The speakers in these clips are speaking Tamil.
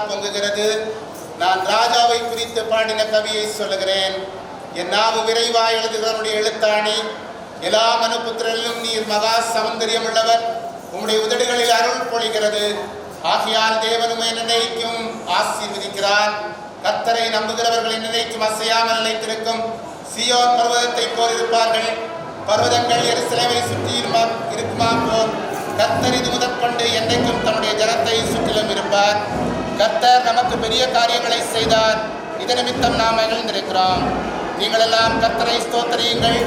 பொங்குகிறது. நான் ராஜாவை குறித்து பாடின கவியை சொல்லுகிறேன். என் நாவு விரைவாய் எழுதுகிறவனுடைய எழுத்தாணி. எல்லா மனுபுத்திரரிலும் நீர் மகா சௌந்தரியம் உள்ளவர். உம்முடைய உதடுகளில் அருள் பொழிகிறது. ஆகையால் தேவனும் நினைக்கும் ஆசீர்வதிக்கிறார். கர்த்தரை நம்புகிறவர்களின் நினைக்கும் அசையாமல் நிலைத்திருக்கும். சீயோன் பர்வதத்தை போல் இருப்பார்கள். பர்வதங்கள் எருசலேமை சுற்றி இருக்குமா போல் கர்த்தர் இது முதற்கொண்டு என்றைக்கும் தன்னுடைய ஜனத்தை சுற்றிலும் இருப்பார். கர்த்தர் நமக்கு பெரிய காரியங்களை செய்தார். இது நிமித்தம் நாம் மகிழ்ந்திருக்கிறோம். நீங்கள் எல்லாம் கர்த்தரை ஸ்தோத்தரியுங்கள்.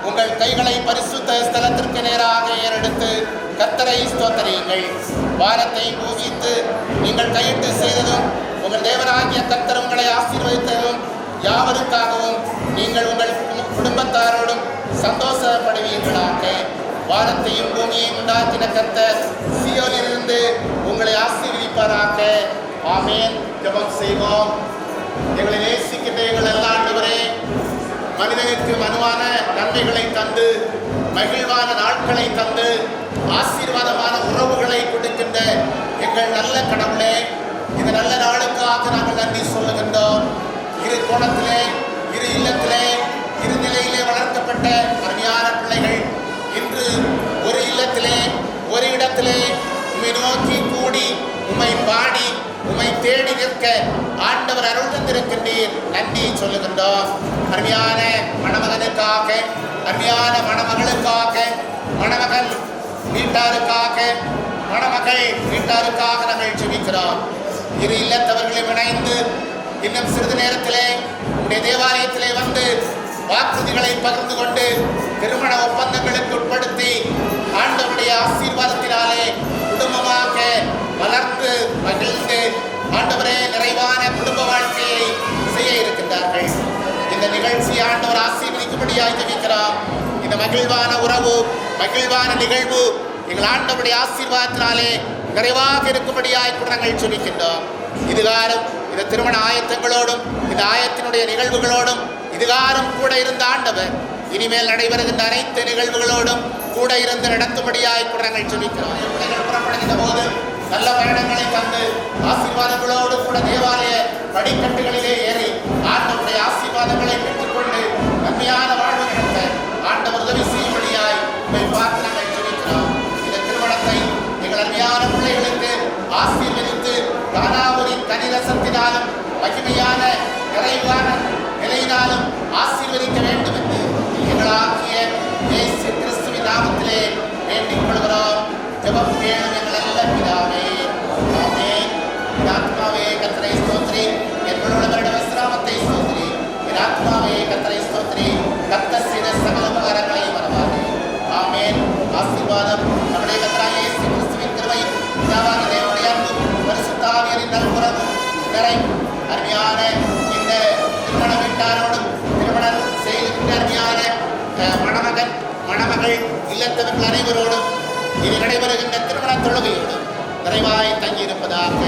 உங்கள் கைகளை பரிசுத்த ஸ்தலத்திற்கு நேராக ஏறெடுத்து கர்த்தரை ஸ்தோத்தரியுங்கள். வானத்தை பூமித்து நீங்கள் கையிட்டு செய்ததும் உங்கள் தேவனாகிய கர்த்தர் உங்களை ஆசீர்வதித்ததும் யாவருக்காகவும் நீங்கள் உங்கள் குடும்பத்தாரோடும் சந்தோஷப்படுவீர்களாக. வானத்தையும் பூமியையும் உண்டாக்கின கர்த்தர் சீயோனிலிருந்து உங்களை ஆசீர்வதிப்பாராக. ஆமென். ஜெபம் செய்வோம். எங்களை நேசிக்கின்ற எங்கள் எல்லா ஆண்டவரே, மனிதனுக்கு மனுவான நன்மைகளை தந்து மகிழ்வான நாட்களை தந்து ஆசீர்வாதமான உறவுகளை கொடுக்கின்ற எங்கள் நல்ல கடவுளே, இந்த நல்ல நாளுக்காக நாங்கள் நன்றி சொல்லுகின்றோம். இரு கோணத்திலே, இரு இல்லத்திலே, இரு நிலையிலே வளர்க்கப்பட்ட அருமையான பிள்ளைகள் இன்று ஒரு இல்லத்திலே ஒரு இடத்திலே உம்மை நோக்கி கூடி உம்மை பாடி உம்மை தேடி நிற்க ஆண்டவர் அருள் தந்திருக்கின்றீர். நன்றி சொல்லுகின்றோம். அருமையான மணமகனுக்காக, அருமையான மணமகளுக்காக, மணமகன் வீட்டாருக்காக, மணமகள் வீட்டாருக்காக நாங்கள் ஜெபிக்கிறோம். இரு இல்லத்தவர்களும் இணைந்து இன்னும் சிறிது நேரத்திலே உடைய தேவாலயத்திலே வந்து வாக்குறுதிகளை பகிர்ந்து கொண்டு திருமண ஒப்பந்தங்களுக்கு உட்படுத்தி ஆண்டவருடைய ஆசீர்வாதத்தினாலே குடும்பமாக வளர்ந்து மகிழ்ந்து ஆண்டவரே நிறைவான குடும்ப வாழ்க்கையை செய்ய இருக்கின்றார்கள். இந்த நிகழ்ச்சி ஆண்டவர் ஆசீர்வதிக்கும்படியாக ஜெபிக்கிறோம். இந்த மகிழ்வான உறவு, மகிழ்வான நிகழ்வு எங்கள் ஆண்டவருடைய ஆசீர்வாதத்தினாலே நிறைவாக இருக்கும்படியாக கூட நாங்கள் ஜெபிக்கின்றோம். இதுகாரும் இந்த திருமண ஆயத்தங்களோடும் இந்த ஆயத்தினுடைய நிகழ்வுகளோடும் இதுகாரும் கூட இருந்த ஆண்டவர் இனிமேல் நடைபெறுகின்ற அனைத்து நிகழ்வுகளோடும் கூட இருந்து நடத்தும்படியாய் கூட நாங்கள் ஜெபிக்கிறோம். பிள்ளைகள் புறப்படுகின்ற போது நல்ல பயணங்களை தந்து ஆசீர்வாதங்களோடு கூட தேவாலய படிக்கட்டுகளிலே ஏறி ஆண்டவருடைய ஆசீர்வாதங்களை பெற்றுக்கொண்டு நன்மையான வாழ்வு நடத்த ஆண்டவர் உதவி செய்யும்படியாய் உங்களை பார்த்து நாங்கள் ஜெபிக்கிறோம். இந்த திருமணத்தை எங்கள் அருமையான பிள்ளைகளுக்கு ஆசீர்வதித்து கானாவூரின் கனிரசத்தினாலும் மகிமையான நிறைவான நிலையினாலும் ஆசீர்வதிக்க வேண்டும் என்று எங்களாகிய இயேசு கிறிஸ்துவின் நாமத்திலே வேண்டிக் கொள்கிறோம். ஜெபம் கேளும் எங்கள் நல்ல பிதாவே. ஆமென். என் ஆத்மாவே கர்த்தரை ஸ்தோத்திரி, என்னோட வருட விசிராமத்தை ஸ்தோத்திரி. என் ஆத்மாவே கர்த்தரை ஸ்தோத்திரி, கர்த்தர் செய்த சகல உபகாரங்களை மறவாதே. ஆமென். ஆசீர்வாதம் நம்முடைய கர்த்தராகிய இயேசு கிறிஸ்துவின் கிருபையும் பிதாவாகிய தேவனுடைய அன்பும் பரிசுத்த ஆவியாரின் நல்புறமும் நிறைவும் அருமையான இந்த திருமண வீட்டாரோடும் திருமணம் செய்கின்ற அருமையான மணமகன் மணமகள் இல்லத்தவர்கள் அனைவரோடும் இது நடைபெறுகின்ற திருமண தொழுகையோடும் நிறைவாய் தங்கியிருப்பதாக.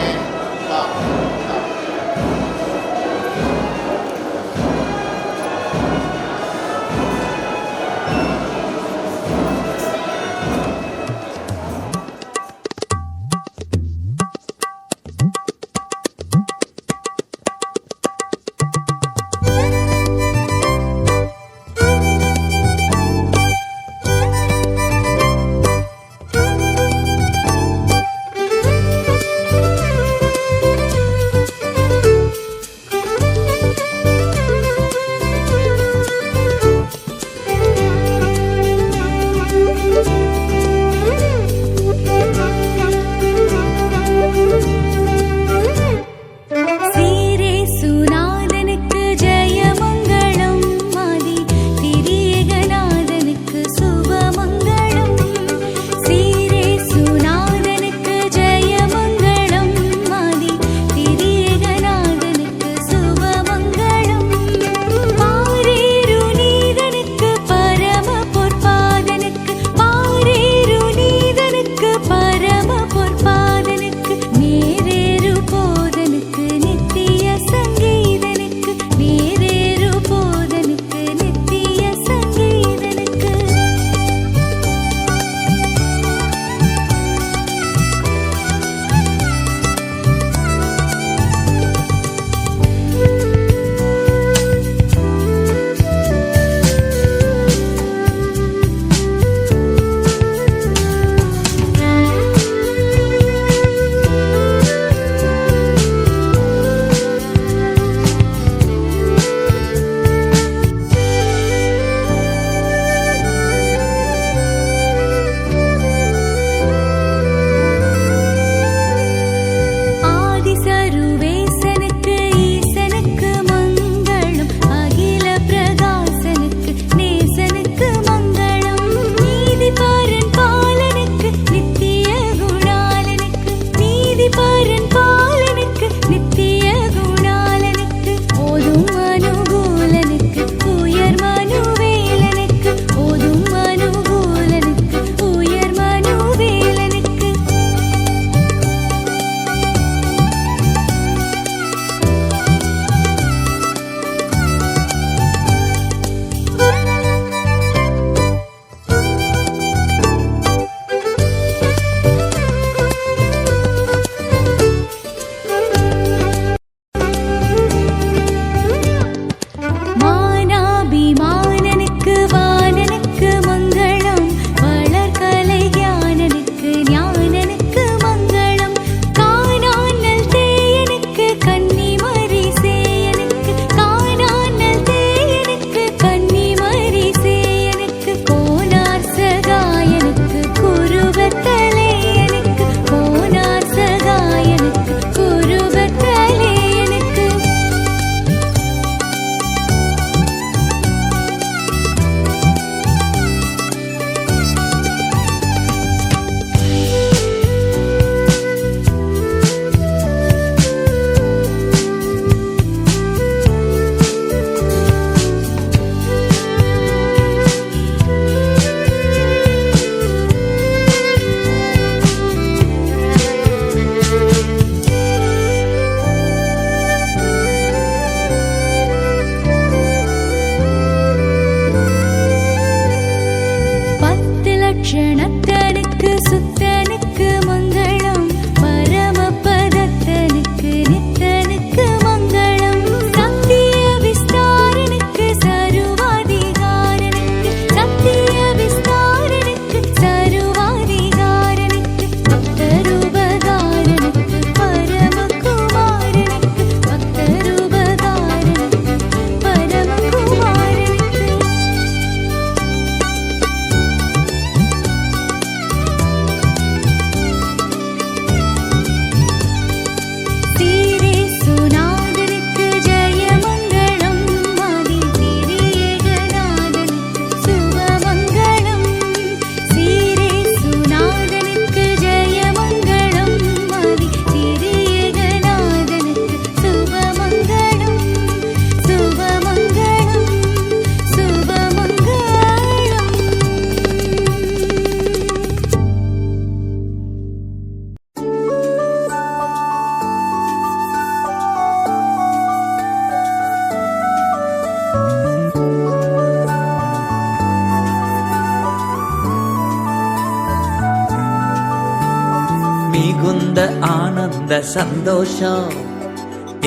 ஆனந்த சந்தோஷம்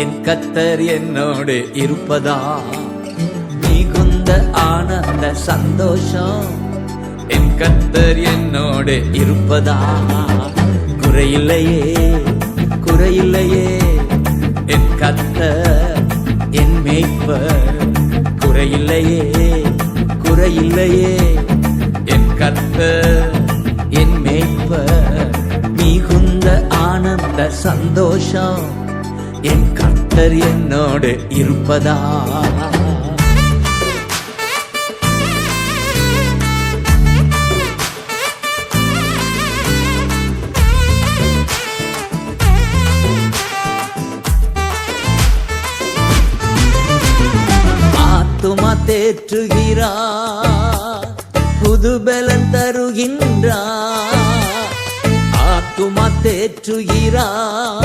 என் கர்த்தர் என்னோடு இருப்பதா. மிகுந்த ஆனந்த சந்தோஷம் என் கர்த்தர் என்னோடு இருப்பதா. குறையில்லையே குறையில்லையே என் கர்த்தர் என் மேய்ப்பர். குறையில்லையே குறையில்லையே என் கர்த்தர் என் மேய்ப்பர். மிகுந்த ஆனந்த சந்தோஷம் என் கர்த்தர் என்னோடு இருப்பதா. ஆத்துமா தேற்றுகிறார், புதுபலன் தருகின்றார். ஆத்துமா தேற்றுகிறார்,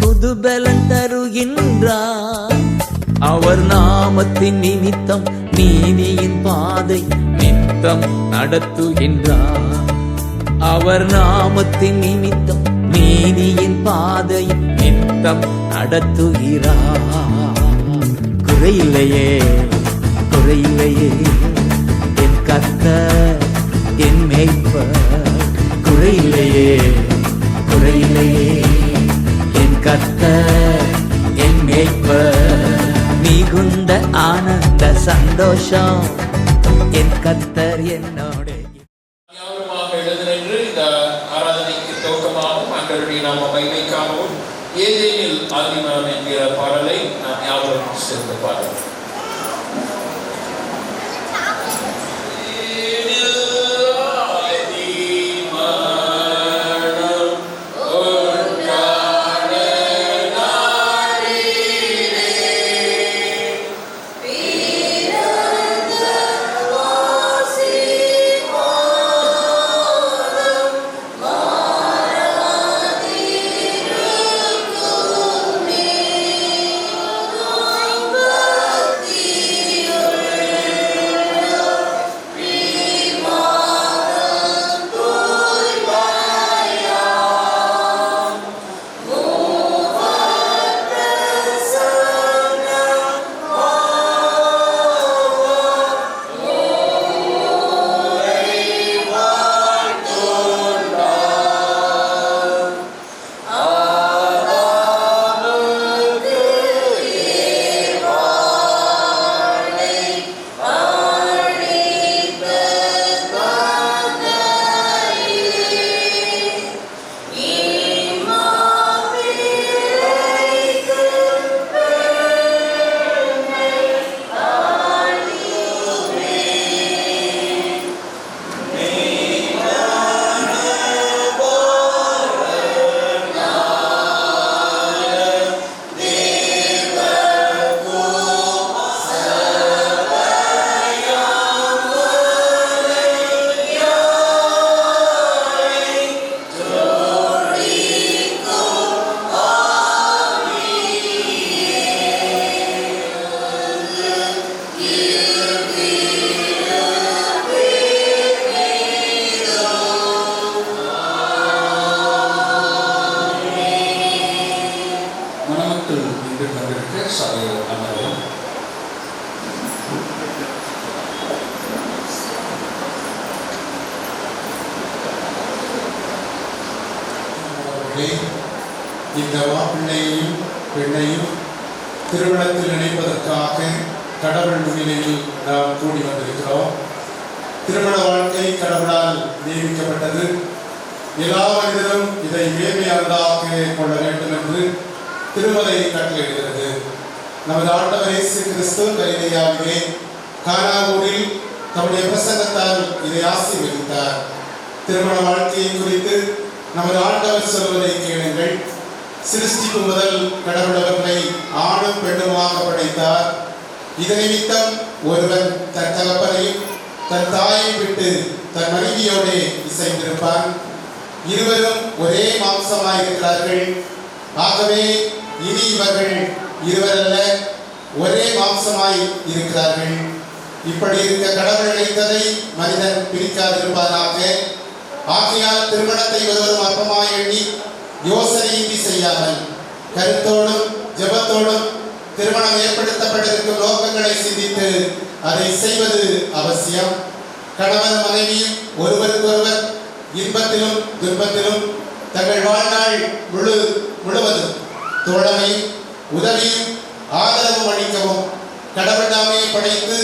புதுபலன் தருகின்றார். அவர் நாமத்தின் நிமித்தம் நீதியின் பாதை நித்தம் நடத்துகின்றார். அவர் நாமத்தின் நிமித்தம் நீதியின் பாதை நித்தம் நடத்துகிறார். குறையில்லையே குறையில்லையே என் கர்த்தர் என் மேய்ப்பர். குறையில்லையே குறையில்லையே என் கர்த்தர் என் மேய்ப்பர். மிகுந்த ஆனந்த சந்தோஷம் என் கர்த்தர் என்னோடு. எழுதினென்று இந்த ஆராதனைக்கு துவக்கமாகவும் ஆண்டவருடைய நாம மகிமைக்காகவும் ஏதேனில் ஆதிமனம் என்கிற பாடலை நாம் யாவரும் சேர்ந்து பாடுவோம். இந்த மாப்பிள்ளையையும் பெண்ணையும் திருமணத்தில் இணைப்பதற்காக கடவுள் முன்னிலையில் நாம் கூடி வந்திருக்கிறோம். திருமண வாழ்க்கை கடவுளால் நியமிக்கப்பட்டது. எல்லா மனிதரும் இதை மேன்மையானதாக கொள்ள வேண்டும் என்று திருமலை கட்டளையிடுகிறது. நமது ஆண்டவர் இயேசு கிறிஸ்து கலிலேயாவிலே கானா ஊரில் தம்முடைய பிரசங்கத்தால் இதை ஆசீர்வதித்தார். திருமண வாழ்க்கையை குறித்து நமது ஆண்டவர் சொல்வதை கேளுங்கள். சிருஷ்டிப்பு முதல் கடவுள் அவர்களை ஆணும் பெண்ணுமாக படைத்தார். இது நிமித்தம் ஒருவன் தன் தகப்பனையும் தன் தாயை விட்டு தன் மனைவியோடு இசைந்திருப்பான். இருவரும் ஒரே மாம்சமாயிருக்கிறார்கள். ஆகவே இனி இவர்கள் இருவரல்ல, ஒரே மாம்சமாய் இருக்கிறார்கள். இப்படி இருக்க கடவுள் இணைத்ததை மனிதன் பிரிக்காதிருப்பானாக. ஆகையால் திருமணத்தை ஒருவரும் அற்பமாய் எண்ணி யோசனையின்றி செய்யாமல் கருத்தோடும் ஜெபத்தோடும் திருமணம் ஏற்படுத்தப்பட்டிருக்கும் நோக்கங்களை சிந்தித்து அதை செய்வது அவசியம். கணவன் மனைவியும் ஒருவருக்கொருவர் இன்பத்திலும் துன்பத்திலும் தங்கள் வாழ்நாள் முழுவதும் தோழமையும் உதவியும் ஆதரவும் அளிக்கவும் கடவுள் தாமே படைத்து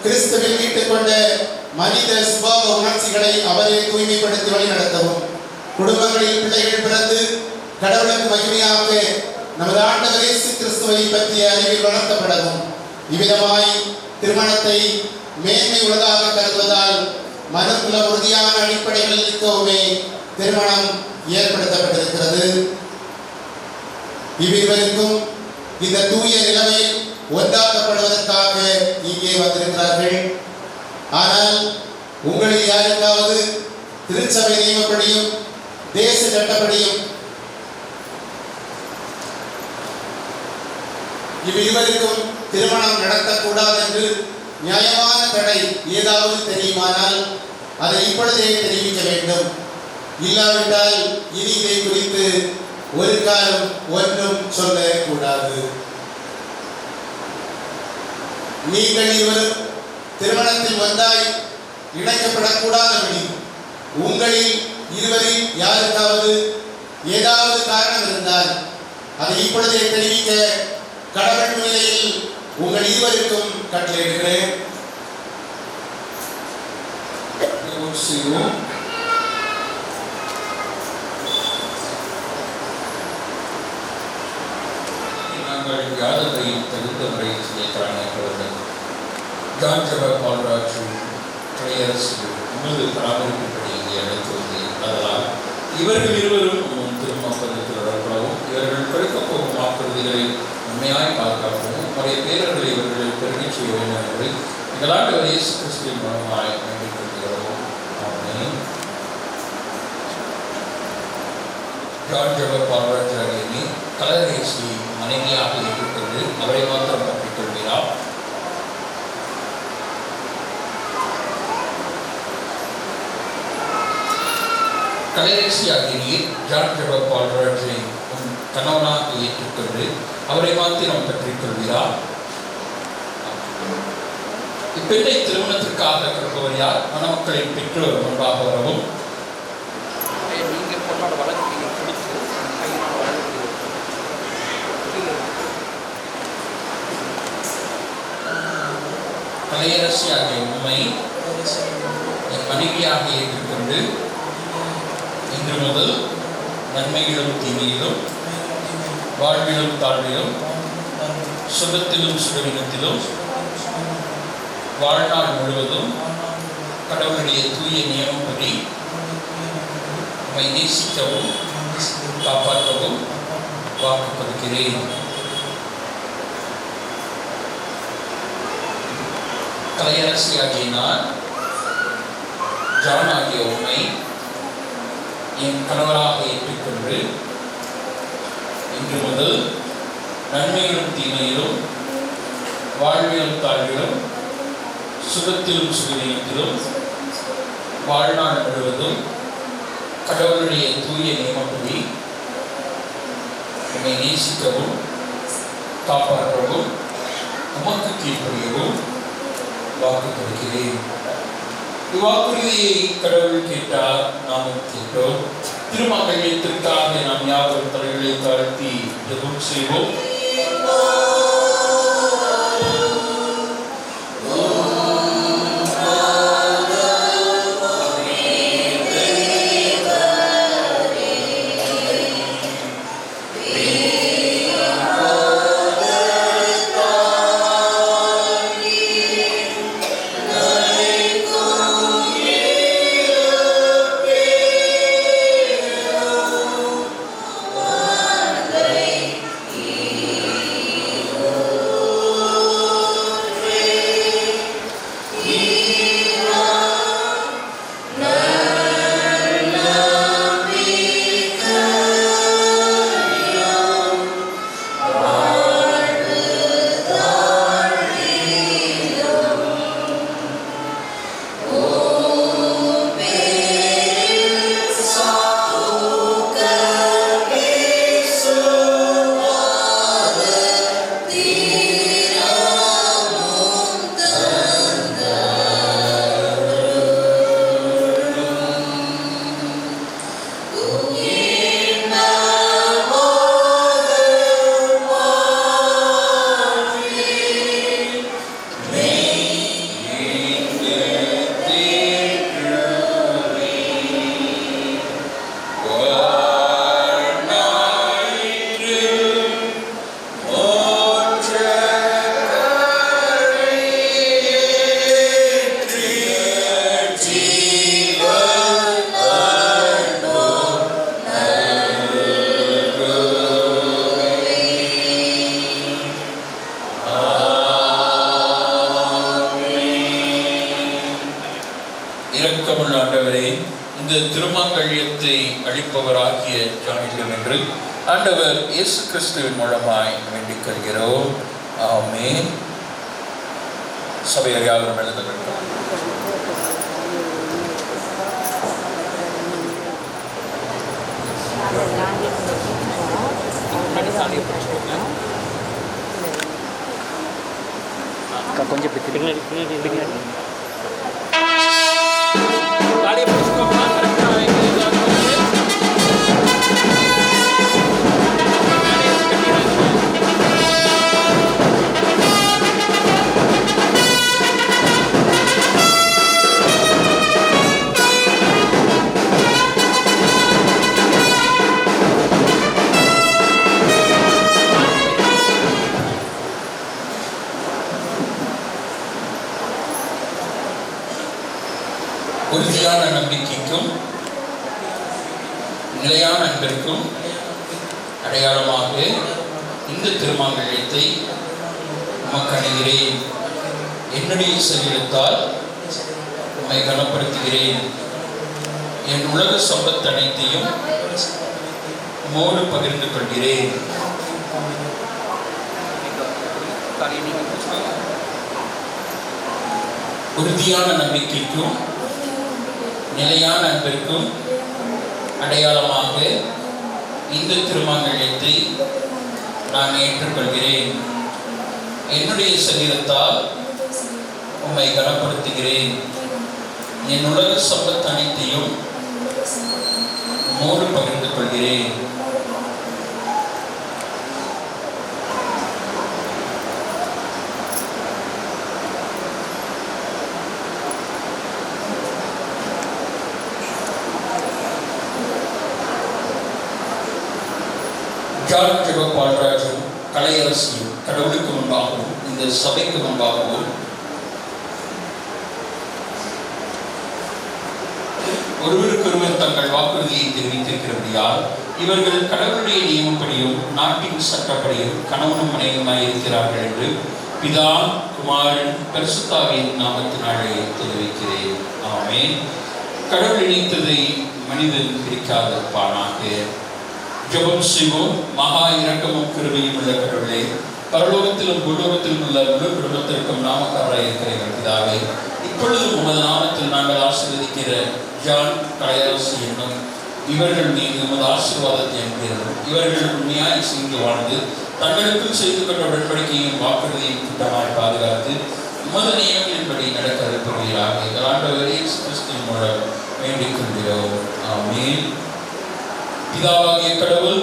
கிறிஸ்துவில் மீட்டுக் கொண்ட மனித சுபாவ உணர்ச்சிகளை அவரே தூய்மைப்படுத்தி வழிநடத்தவும் குடும்பங்களில் பிள்ளைகள் பிறந்து கடவுளுக்கு மகிமையாக நமது ஆண்டவர் இயேசு கிறிஸ்துவை பற்றிய அறிவில் வளர்க்கப்படவும் இவ்விதமாய் திருமணத்தை மேன்மை உள்ளதாக கருதுவதால் மனுக்குல உறுதியான அடிப்படைகளில் இருக்கவுமே திருமணம் ஏற்படுத்தப்பட்டிருக்கிறது. இவ்விருவருக்கும் இந்த தூய நிலைமையில் ஒன்றாக்கப்படுவதற்காக இங்கே வந்திருக்கிறார்கள். ஆனால் உங்களில் யாருக்காவது திருச்சபை நியமப்படியும் தேச சட்டப்படியும் இவ்விருவருக்கும் திருமணம் நடத்தக்கூடாது என்று நியாயமான தடை ஏதாவது தெரியுமானால் அதை இப்பொழுதே தெரிவிக்க வேண்டும். இல்லாவிட்டால் இனி இதை குறித்து ஒரு காலம் ஒன்றும் சொல்லக்கூடாது. நீங்கள் இருவரும் திருமணத்தில் வந்தாய் இணைக்கப்படக்கூடாதபடி உங்களில் இருவரில் யாருக்காவது ஏதாவது காரணம் இருந்தால் அதை இப்பொழுதே தெரிவிக்க கடவுள் முன்னிலையில் உங்கள் இருவருக்கும் கட்டளையிடுகிறேன். நாங்கள் யாதவையும் தகுந்த முறையில் செய்யப்படவேண்டும். ஜான் ஜெபர் பால்ராஜ் கலையரசு உமது பராமரிப்புப்படி இங்கே அழைத்துள்ளது. அதனால் இவர்கள் இருவரும் திருமண பந்தத்தில் தொடர்படவும் இவர்கள் பிறக்கப் போகும் வாக்குறுதிகளை உண்மையாய் பாதுகாக்கவும் அவருடைய பேரர்களை இவர்களை பெருகி செய்ய வேண்டும் என்று எங்கள் ஆண்டவர் இயேசு கிறிஸ்துவின் மூலமாய் வேண்டிக் கொள்கிறோம். ஆமென். ஜான் ஜெபர் பால்ராஜ் அடியனை கலையரசி மனைவியாக ஏற்றுக்கொண்டு அவரை மாத்திரம் பற்றிக் கொள்கிறார். கலையரசி ஆகிய ஜான் ஜெபர் பால்ராஜை கணவனாக ஏற்றுக்கொண்டு அவரை மாத்திரம் பற்றிக் கொள்கிறார். இப்பெண்ணை திருமணத்திற்காக கற்பவர் யார்? மணமக்களின் பெற்றோர் முன்பாக வரவும். கலையரசி ஆகிய உண்மை என் மனைவியாக ஏற்றுக்கொண்டு இன்று முதல் நன்மையிலும் தீமையிலும் வாழ்விலும் தாழ்விலும் சுகத்திலும் சுகவீனத்திலும் வாழ்நாள் முழுவதும் கடவுளுடைய தூய நியமப்படி உம்மை நேசிக்கவும் காப்பாற்றவும் வாக்கு கொடுக்கிறேன். கலையரசி ஆகிய நான் ஜான் ஆகிய உம்மை என் கணவராக ஏற்றுக்கொண்டு இன்று முதல் நன்மையிலும் தீமையிலும் வாழ்விலும் தாழ்விலும் சுகத்திலும் சுகவீனத்திலும் வாழ்நாள் முழுவதும் கடவுளுடைய தூய நியமப்படி உம்மை நேசிக்கவும் காப்பாற்றவும் உமக்கு கீழ்ப்படியவும் வாக்கு கொடுக்கிறேன். இவ்வாக்குறுதியை கடவுள் கேட்டார், நாமும் கேட்டோம். திருமங்கலத்திற்காக நாம் யாவரும் தலைகளை தாழ்த்தி ஜெபம் செய்வோம். இந்த திருமங்கல்யத்தை அளிப்பவராகிய ஜானியம் என்று ஆண்டவர் இயேசு கிறிஸ்துவின் மூலமாய் வேண்டிக் கொள்கிறோம். ஆமென். சபையார் யாவரும் எழுத வேண்டும். கொஞ்சம் பின்னாடி உறுதியான நம்பிக்கைக்கும் நிலையான அன்பிற்கும் அடையாளமாக இந்த திருமங்கல்யத்தை உமக்கு அணிகிறேன். என்னுடைய சரீரத்தால் உம்மை கனப்படுத்துகிறேன். என் உலக சம்பத்து அனைத்தையும் உம்மோடு பகிர்ந்து கொள்கிறேன். உறுதியான நம்பிக்கைக்கும் நிலையான அன்பிற்கும் அடையாளமாக இந்த திருமங்கல்யத்தை நான் ஏற்றுக்கொள்கிறேன். என்னுடைய சரீரத்தால் உம்மை கனப்படுத்துகிறேன். என் உலக சம்பத்து அனைத்தையும் உம்மோடு பகிர்ந்து கொள்கிறேன். ஜான் ஜெப பால்ராஜும் கலையரசியும் கடவுளுக்கு முன்பாகவும் இந்த சபைக்கு முன்பாகவும் ஒருவருக்கொருவர் தங்கள் வாக்குறுதியை தெரிவித்திருக்கிறபடியால் இவர்கள் கடவுளுடைய நியமப்படியும் நாட்டின் சட்டப்படியும் கணவனும் மனைவியுமாய் இருக்கிறார்கள் என்று பிதா குமாரன் பரிசுத்தாவின் நாமத்தினாலே தெரிவிக்கிறேன். ஆமென். கடவுள் இணைத்ததை மனிதன் பிரிக்காதிருப்பானாக. ஜெபம் செய்வோம். மகா இரக்கமும் கிருபையும் உள்ள கடவுளே, பரலோகத்திலும் பூலோகத்திலும் உள்ள முழு குடும்பத்திற்கும் நாமக்காரராய் இருக்கிற எங்கள் பிதாவே, இப்பொழுது உமது நாமத்தில் நாங்கள் ஆசீர்வதிக்கிற ஜான் கலையரசு என்னும் இவர்கள் மீது உமது ஆசீர்வாதத்தை அனுப்புகிறோம். இவர்கள் உண்மையாய் செய்து வாழ்ந்து தங்களுக்குள் செய்து கொண்ட உடன்படிக்கையும் வாக்குறுதியும் திட்டமாய் பாதுகாத்து உமது நியமங்களின்படி நடக்க அனுப்புகிறார்கள். எங்கள் ஆண்டவர் இயேசு கிறிஸ்துவின் மூலம் வேண்டிக் கொள்கிறோம். ஆமென். பிதாவாகிய கடவுள்,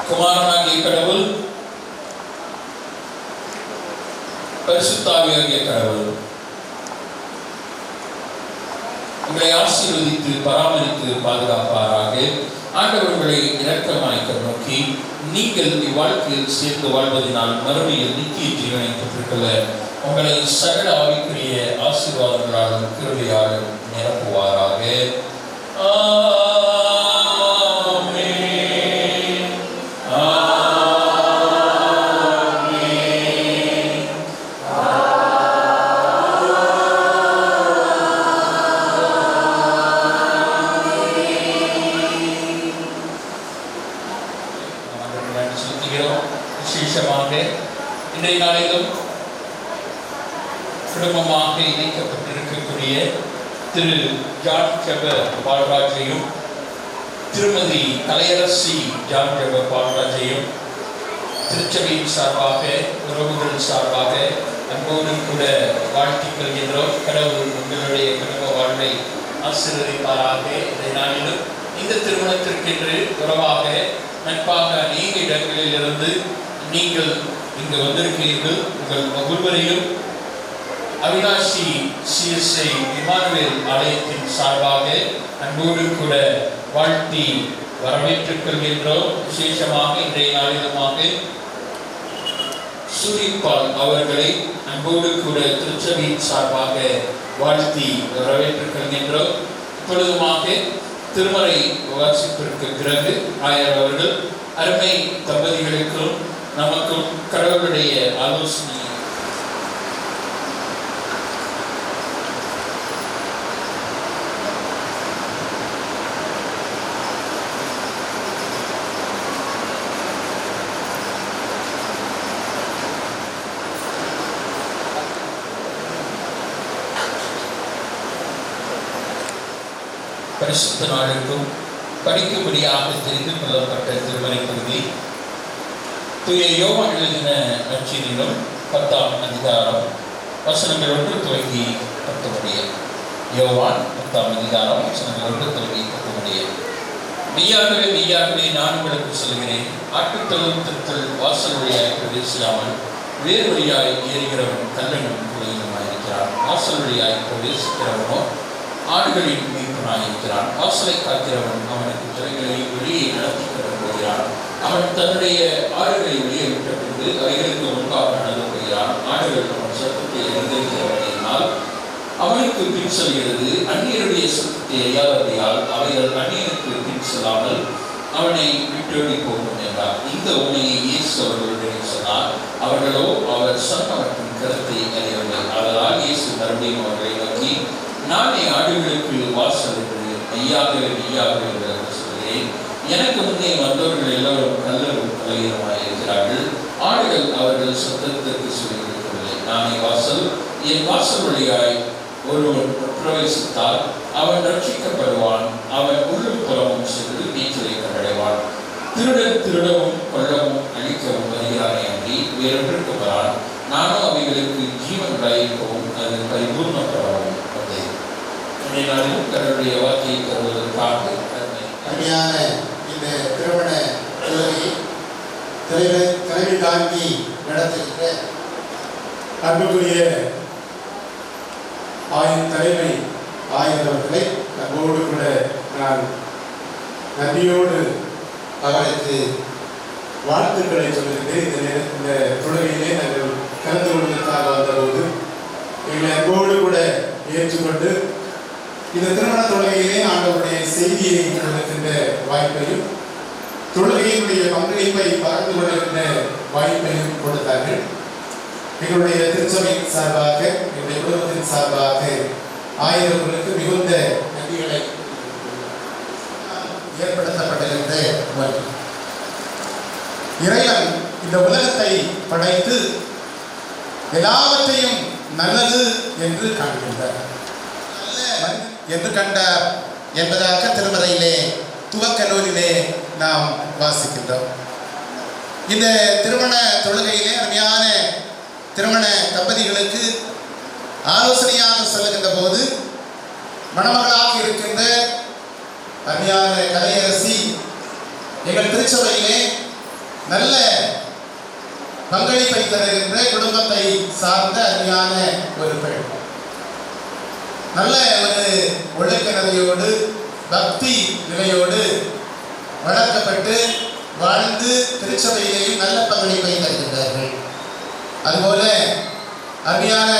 குமாரனாகிய கடவுள், பரிசுத்தாவியாகிய கடவுள் உங்களை ஆசீர்வதித்து பராமரித்து பாதுகாப்பாராக. ஆண்டவர் உங்களை இரக்கமாய் நோக்கி நீங்கள் இவ்வாழ்க்கையில் சேர்ந்து வாழ்வதனால் மறுமையில் நித்திய ஜீவனை பெற்றுக்கொள்ள உங்களை சகல ஆவிக்குரிய ஆசீர்வாதங்களாலும் கிருபையாலும் நிரப்புவாராக. விசேஷமாக இன்றைய நாளிலும் குடும்பமாக இணைக்கப்பட்டிருக்கக்கூடிய திரு ஜான் ஜெப பால்ராஜையும் திருமதி கலையரசி ஜான் ஜெப பால்ராஜையும் திருச்சபையின் சார்பாக உறவுகள் சார்பாக அன்போடு கூட வாழ்த்திக் கொள்கின்றோம். கடவுள் உங்களுடைய குடும்ப வாழ்வை ஆசீர்வதிப்பாராக. இன்றைய நாளிலும் இந்த திருமணத்திற்கென்று உறவாக நட்பாக அநேக இடங்களில் இருந்து நீங்கள் இங்கு வந்திருக்கிறீர்கள். உங்கள் ஒவ்வொருவரையும் அவினாசி சிஎஸ்ஐ இமானுவேல் ஆலயத்தின் சார்பாக அன்போடு கூட வாழ்த்தி வரவேற்றுக் கொள்கின்றோம். விசேஷமாக இன்றைய நாளிலுமாக சூரிப்பால் அவர்களை அன்போடு கூட திருச்சபையின் சார்பாக வாழ்த்தி வரவேற்றுக் கொள்கின்றோம். இப்பொழுதுமாக திருமறை வாசிப்பிற்கு பிறகு ஆயர் அவர்கள் அருமை தம்பதிகளுக்கும் நமக்கும் கடவுளுடைய ஆலோசனை பரிசுத்த நாளுக்கும் படிக்கும்படியாக தெரிந்து கொள்ளப்பட்ட திருமறை பகுதி தூய யோவான் எழுதின நற்செய்தியிலும் 10ஆம் அதிகாரம் வசனங்கள் 1 துவங்கி 10 முடிய. யோவான் 10ஆம் அதிகாரம் வசனங்கள் 1 துவங்கி 10 முடிய. மெய்யாகவே மெய்யாகவே நான் உங்களுக்கு சொல்கிறேன், ஆட்டுத்தொழுவத்திற்குள் வாசல் வழியாய் பிரவேசியாமல் வேறு வழியாய் ஏறுகிறவன் கல்லனும் குலையுமாயிருக்கிறான். வாசல் வழியாய் பிரவேசிக்கிறவனோ ஆடுகளின் மீட்பனாயிருக்கிறான். வாசலை காக்கிறவன் அவனுக்கு துறைகளை வெளியே நடத்தி கொண்டு போகிறான். அவன் தன்னுடைய ஆடுகளை வெளியே விட்ட பின்பு அவைகளுக்கு முன்பாக நடந்து போகிறான். ஆடுகள் அவன் சத்தத்தை அறிந்திருக்கிறவனால் அவனுக்கு பின் செல்கிறது. அந்நியருடைய சத்தத்தை அறியாததையால் அவைகள் அந்நியனுக்கு பின் செல்லாமல் அவனை விட்டோடி போகும் என்றார். இந்த உண்மையை இயேசு அவர்களுடன் சொன்னார். அவர்களோ அவர் சொன்னவற்றின் கருத்தை அறியவில்லை. அதனால் இயேசு மறுபடியும் அவர்களை நோக்கி, நானே ஆடுகளுக்கு வாசல் என்று மெய்யாகவே மெய்யாகவே உங்களுக்கு சொல்கிறேன். எனக்கு முன்னே வந்தவர்கள் எல்லோரும் கல்லரும் கலையருமாயிருக்கிறார்கள். ஆடுகள் அவர்கள் சத்தத்திற்கு சொல்லியிருக்கவில்லை. நானே வாசல். என் வாசல் வழியாய் ஒருவன் பிரவேசித்தால் அவன் ரட்சிக்கப்படுவான். அவன் உள்ளும் புறமும் சென்று நீச்சலை கண்டடைவான். திருடன் திருடவும் கொல்லவும் அழிக்கவும் வருகிறானே அன்றி வேறொன்றுக்கு வரான். நானும் அவைகளுக்கு ஜீவன் உண்டாயிருக்கவும் அது பரிபூர்ணப்படவும் வந்தேன். நாளிலும் கடவுளுடைய வார்த்தையை தருவதற்காக அருமையான இந்த திருமண தலைமை தாங்கி நடத்துகின்ற அன்புக்குரிய தலைமை ஆய்ந்தவர்களை நம்மோடு கூட நான் நன்றியோடு அவருக்கு வாழ்த்துக்களை சொல்லுகிறேன். இந்த தொழுகையிலே நாங்கள் கலந்து கொள்வதற்காக வந்தபோது எங்களை அன்போடு கூட ஏற்றுக்கொண்டு இந்த திருமண தொழுகையிலே ஆண்டவருடைய செய்தியை கொடுக்கின்ற வாய்ப்பையும் தொழுகையினுடைய பங்களிப்பை பகிர்ந்து கொள்கின்ற வாய்ப்பையும் கொடுத்தார்கள். எங்களுடைய திருச்சபையின் சார்பாக எங்களுடைய குடும்பத்தின் சார்பாக ஆயிரங்களுக்கு மிகுந்த நன்றிகளை ஏற்படுத்தப்பட்டிருந்த இறைவன் இந்த உலகத்தை படைத்து எல்லாவற்றையும் நல்லது என்று காண்கின்றார். என்று கண்டார் என்பதாக திருமறையிலே துவக்க நூலிலே நாம் வாசிக்கின்றோம். இந்த திருமண தொழுகையிலே அருமையான திருமண தம்பதிகளுக்கு ஆலோசனையாக செல்கின்ற போது மணமகளாக இருக்கின்ற அருமையான கலையரசி எங்கள் திருச்சபையிலே நல்ல பங்களிப்பை தருகின்ற குடும்பத்தை சார்ந்த அருமையான ஒரு பெண், நல்ல ஒரு ஒழுக்க நிலையோடு பக்தி நிலையோடு வளர்க்கப்பட்டு வாழ்ந்து திருச்சபையிலேயும் நல்ல பங்களிப்பை தருகின்றார்கள். அதுபோல அருமையான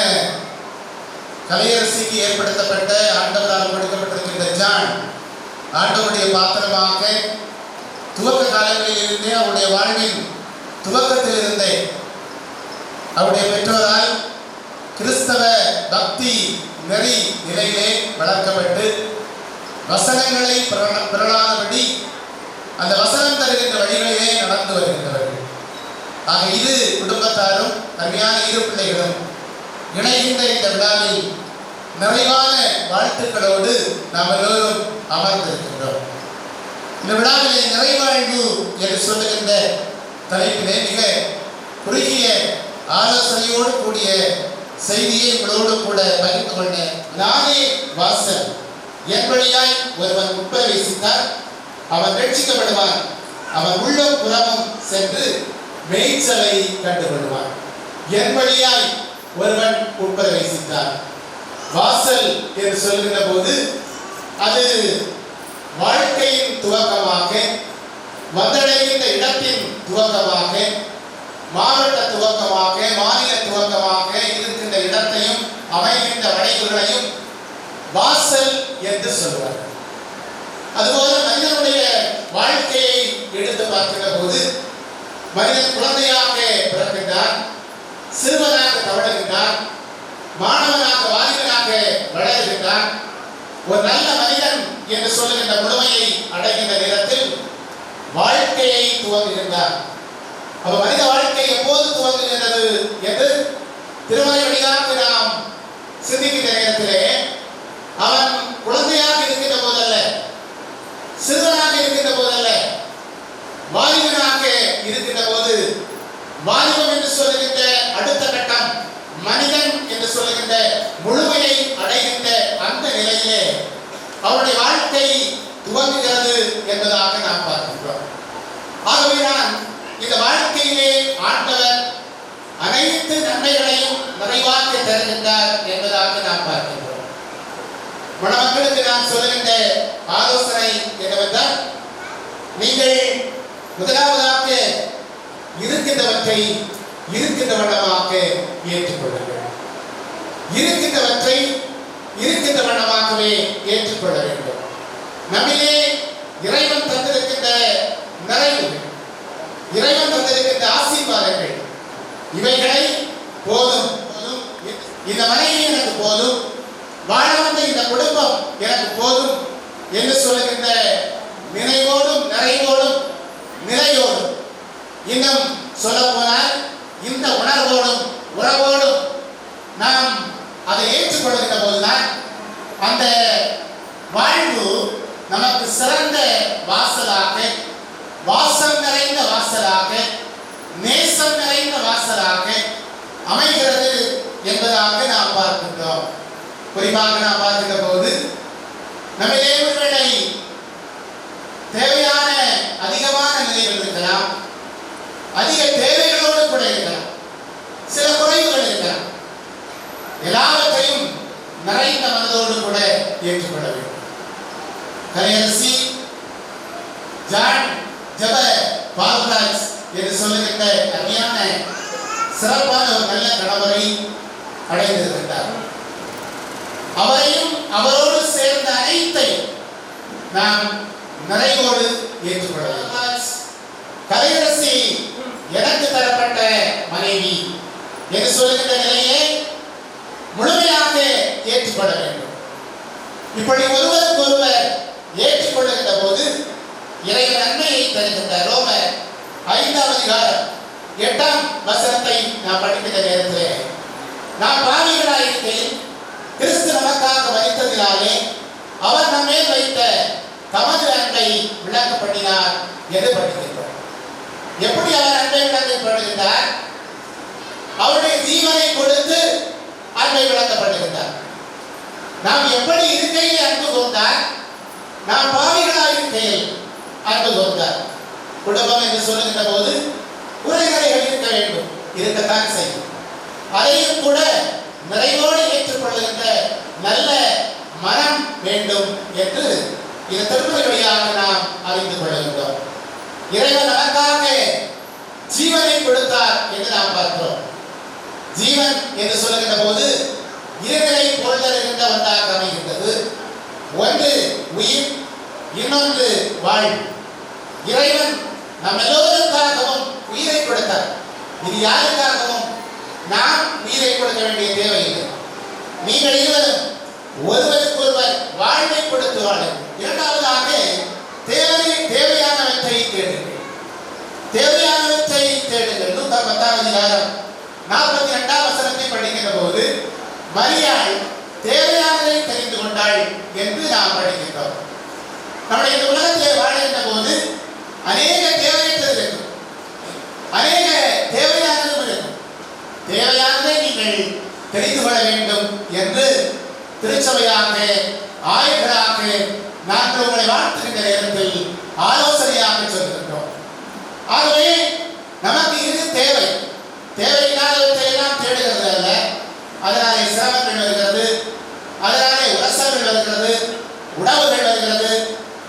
கலையரசிக்கு ஏற்படுத்தப்பட்ட ஆண்டவரால் கொடுக்கப்பட்டிருக்கின்ற ஜான் ஆண்டவருடைய பாத்திரமாக துவக்க காலங்களில் இருந்தே அவருடைய வாழ்வின் துவக்கத்தில் இருந்தே அவருடைய பெற்றோரால் கிறிஸ்தவ பக்தி நெறி நிலையிலே வளர்க்கப்பட்டு வசனங்களை பிறழாதபடி அந்த வசனம் தருகின்ற வழிகளிலே நடந்து வருகின்றவர்கள். ஆக இரு குடும்பத்தாரும் அருமையான இரு பிள்ளைகளும் இணைகின்ற இந்த விழாவில் நிறைவான வாழ்த்துக்களோடு நாம் எல்லோரும் அமர்ந்திருக்கின்றோம். இந்த விழாவிலே நிறைவாழ்வு என்று சொல்லுகின்ற தலைப்பிலே மிக குறுகிய ஆலோசனையோடு கூடிய செய்தியை உங்களோடு கூட பகிர்ந்து கொண்ட நானே வாசல். என் வழியாய் ஒருவன் உட்பிரவேசித்தால் அவன் ரட்சிக்கப்படுவான். அவன் உள்ளும் புறமும் சென்று மேய்ச்சலை கண்டுகொள்வான். என் வழியாய் ஒருவன் உட்பிரவேசித்தார். வாசல் என்று சொல்கின்ற போது அது வாழ்க்கையின் துவக்கமாக, வந்தடைகின்ற இடத்தின் துவக்கமாக, மாவட்ட துவக்கமாக, மாநில துவக்கமாக இருக்கின்ற இடத்தையும் அமைகின்ற வளைவுகளையும் வாசல் என்று சொல்வார். அதுபோல மனிதனுடைய வாழ்க்கையை எடுத்து பார்க்கின்ற போது மனிதன் குழந்தையாக பிறக்கின்றான், சிறுவனாக தவழுகின்றான், மாணவனாக வாலிபனாக வளர்கின்றான். ஒரு நல்ல மனிதன் என்று சொல்லுகின்ற முழுமையை அடைகின்ற நேரத்தில் வாழ்க்கையை துவங்குகின்றார். அப்ப மனித வாழ்க்கை எப்போது துவங்குகின்றது என்று திருமலை வழியாக நாம் சிந்திக்கின்ற நேரத்திலே அவன் குழந்தையாக இருக்கின்ற போதல்ல, சிறுவனாக இருக்கின்ற போதல்ல, வாலிபனாக இருக்கின்ற போது, வாலிபம் என்று சொல்லுகின்ற அடுத்த கட்டம் மனிதன் என்று சொல்லுகின்ற முழுமையை அடைகின்ற அந்த நிலையிலே அவருடைய வாழ்க்கை துவங்குகிறது என்பதாக நாம் பார்க்கின்றோம். ஆகவேதான் இந்த வாழ்க்கையிலே ஆண்டவர் அனைத்து நன்மைகளையும் நிறைவாக தருகின்றார் என்பதாக நாம் பார்க்கின்றோம். மணமக்களுக்கு நான் சொல்லுகின்ற ஆலோசனை என்னவென்றால், நீங்கள் முதலாவதாக இருக்கின்றவற்றை இருக்கின்ற வண்ணமாக ஏற்றுக்கொள்ளுங்கள். இருக்கின்றவற்றை இருக்கின்ற வண்ணமாகவே ஏற்றுக்கொள்ள வேண்டும். நம்மிலே இறைவன் தந்திருக்கின்ற நிறைவுகள், இறைவன் தந்திருக்கின்ற ஆசீர்வாதங்கள், இவைகளை போதும், இந்த மனைவி எனக்கு போதும், வாழ வந்த இந்த குடும்பம் எனக்கு போதும் என்று சொல்லுகின்ற நினைவோடும் நிறைவோடும் நிலையோடும், இன்னும் சொல்ல போனால் இந்த உணர்வோடும் உறவோடும் நாம் அதை ஏற்றுக்கொள்கின்ற போதுதான் அந்த வாழ்வு நமக்கு சிறந்த வாசலாக, வாசம் நிறைந்த வாசலாக, நேசம் நிறைந்த வாசலாக அமைகிறது என்பதாக நாம் பார்க்கின்றோம். குறிப்பாக நாம் பார்க்கின்ற போது நம்மிலே ஒருவேளை தேவையான அதிகமான நிலைகள் இருக்கலாம், அதிக தேவைகளோடு கூட இருக்கலாம், சில குறைவுகள் இருக்கலாம். எல்லாவற்றையும் நிறைந்த மனதோடு கூட ஏற்றுக்கொள்ள வேண்டும். கலையரசி ஜான் ஜப பால்ராஜ் என்று சொல்லுகின்ற அருமையான சிறப்பான ஒரு நல்ல கணவரை அடைந்திருக்கின்றார். அவரையும் அவரோடு சேர்ந்த அனைத்தையும் நாம் நிறைவோடு ஏற்றுக்கொள்ள வேண்டும். கலையரசி எனக்கு தரப்பட்ட மனைவி என்று சொல்லுகின்ற நிலையை முழுமையாக ஏற்றுக்கொள்ள வேண்டும். இப்படி ஒருவருக்கு ஒருவர் ஏற்றுக்கொள்ளுகின்ற போது இறைவன் நன்மையை தருகின்ற ரோமர் 5ஆம் அதிகாரம் 8ஆம் வசனத்தை நாம் படிக்கின்ற நேரத்திலே, நாம் பாவிகளாயிருக்கையில் கிறிஸ்து நமக்காக மரித்ததினாலே அவர் நம்மேல் வைத்த தமது அன்பை விளக்க பண்ணினார் என்று படிக்கின்றோம். எப்படி அவர் அன்பை விளக்கப்படுகின்றார்? அவருடைய ஜீவனை கொடுத்து அன்பை விளக்கப்படுகின்றார். நாம் எப்படி இருக்கையில் அன்பு கொண்டார்? நாம் பாவிகளாக இருக்கையில் அன்பு கொண்டார். குடும்பம் என்று சொல்லுகின்ற போது குறைகளை இருக்க வேண்டும், இருக்கத்தான் செய்யும். அதையும் கூட நிறைவோடு ஏற்றுக்கொள்ளுகின்ற நல்ல மனம் வேண்டும் என்று இந்த திருமண வழியாக நாம் அறிந்து கொள்கின்றோம். இறைவன் நமக்காக ஜீவனை கொடுத்தார் என்று நாம் பார்க்கிறோம். ஜீவன் என்று சொல்லுகின்ற போது இருநிலை பொருள் தருகின்ற ஒன்றாக அமைகின்றது. ஒன்று உயிர், இன்னொன்று வாழ்வு. இறைவன் நம் எல்லோருக்காகவும் உயிரை கொடுத்தார். இது யாருக்காகவும் நாம் உயிரை கொடுக்க வேண்டிய தேவையில்லை. நீங்கள் இருவரும் ஒருவருக்கு ஒருவர் வாழ்வை கொடுத்து வாழுங்கள். இரண்டாவதாக தேவையானவற்றை தேடுங்கள். தேவையானவற்றை தேடுங்கள். 10ஆம் அதிகாரம் 42ஆம் வசனத்தை படிக்கின்ற போது மரியாள் தேவையானதை தெரிந்து கொண்டாள் என்று நாம் படிக்கின்றோம். நம்முடைய இந்த உலகத்திலே வாழ்கின்ற போது அநேக தேவையற்றது இருக்கும், அநேக தேவையானதும் இருக்கும். தேவையானதை நீங்கள் தெரிந்து கொள்ள வேண்டும் என்று திருச்சபையாக ஆயர்களாக நாங்கள் உங்களை வாழ்த்துகின்ற நேரத்தில் ஆலோசனையாக சொல்கின்றோம். ஆகவே நமக்கு இது தேவை. தேவையில்லாதவற்றை எல்லாம் தேடுகிறது அல்ல. அதனாலே சிரமங்கள் வருகிறது, அதனாலே உரசல்கள் வருகிறது, உணவுகள் வருகிறது.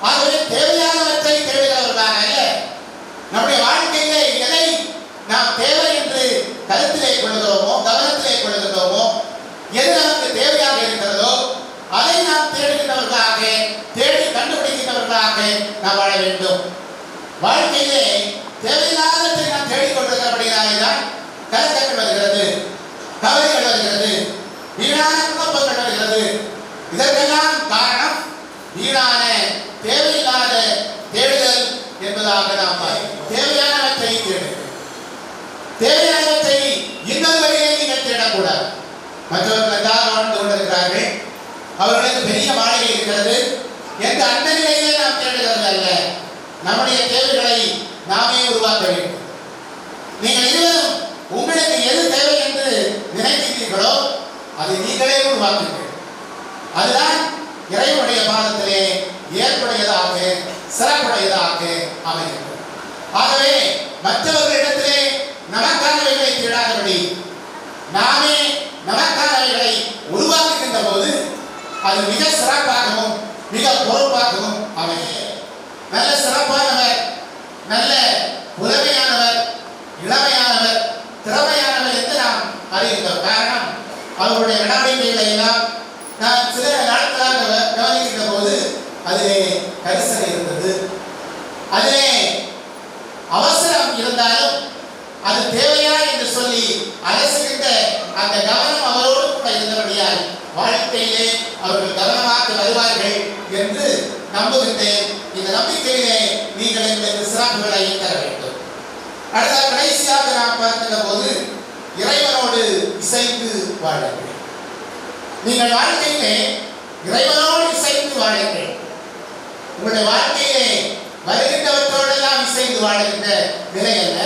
ஆகவே தேவையானவற்றை தேடுகிறவர்களாக அல்ல. நம்முடைய வாழ்க்கையிலே எதை நாம் தேவை என்று கருத்திலே கொள்கிறோமோ, கவனத்திலே கொள்கிறோமோ, எது நமக்கு தேவையாக இருக்கிறதோ அதை நாம் தேடுகின்றவர்களாக, தேடி கண்டுபிடிக்கின்றவர்களாக நாம் வாழ வேண்டும். வாழ்க்கையிலே தேவையில்லாதவற்றை நாம் தேடிக்கொண்டிருக்கிறபடியால்தான் கலக்கங்கள் வருகிறது, கவலைகள் வருகிறது, வீணான குழப்பங்கள் வருகிறது. இதற்கெல்லாம் காரணம் வீணான தேவையில்லாத தேடுதல் என்பதாக நாம் தேவையானவற்றை தேடுங்கள். தேவையானவற்றை இன்னொரு வழியை நீங்கள் தேடக்கூடாது. மற்றவர்கள் எல்லாம் வாழ்ந்து கொண்டிருக்கிறார்கள், அவர்களுக்கு பெரிய மாளிகை இருக்கிறது என்ற அந்த நிலையிலே நாம் தேடுகிறது அல்ல. வேண்டும். நீங்கள் இருவரும் உங்களுக்கு எது தேவை என்று நினைக்கிறீர்களோ அதை நீங்களே உருவாக்குங்கள். அதுதான் இறைவனுடைய பாதத்திலே ஏற்புடையதாக சிறப்புடையதாக அமைகிறது. ஆகவே மற்றவர்களிடத்திலே நமக்கானவைகளை தேடாதபடி நாமே நமக்கானவைகளை உருவாக்குகின்ற போது அது மிக சிறப்பாகவும் மிக பொறுப்பாகவும் அமைகிறது. நல்ல சிறப்பானவர், நல்ல புலமையானவர், இளமையானவர், திறமையானவர் என்று நாம் அறிகின்றோம். காரணம், அவருடைய நடவடிக்கைகளை எல்லாம் நான் சில நாட்களாக கவனிக்கின்ற போது அதிலே கரிசனை இருந்தது, அதிலே அவசரம் இருந்தாலும் அது தேவையா என்று சொல்லி அலசுகின்ற அந்த கவனம் அவரோடு கூட இருந்தபடியால் வாழ்க்கையிலே அவர்கள் கவனமாக வருவார்கள் என்று நம்புகின்றேன். இந்த நம்பிக்கையிலே நீங்கள் எங்களுக்கு சிறப்புகளை தர வேண்டும். அடுத்த கடைசியாக நாம் பார்க்கின்ற போது இறைவனோடு இசைந்து வாழுங்கள். நீங்கள் வாழ்க்கையிலே இறைவனோடு இசைந்து வாழுங்கள். உங்களுடைய வாழ்க்கையிலே வருகின்றவற்றோடெல்லாம் இசைந்து வாழுகின்ற நிலை அல்ல,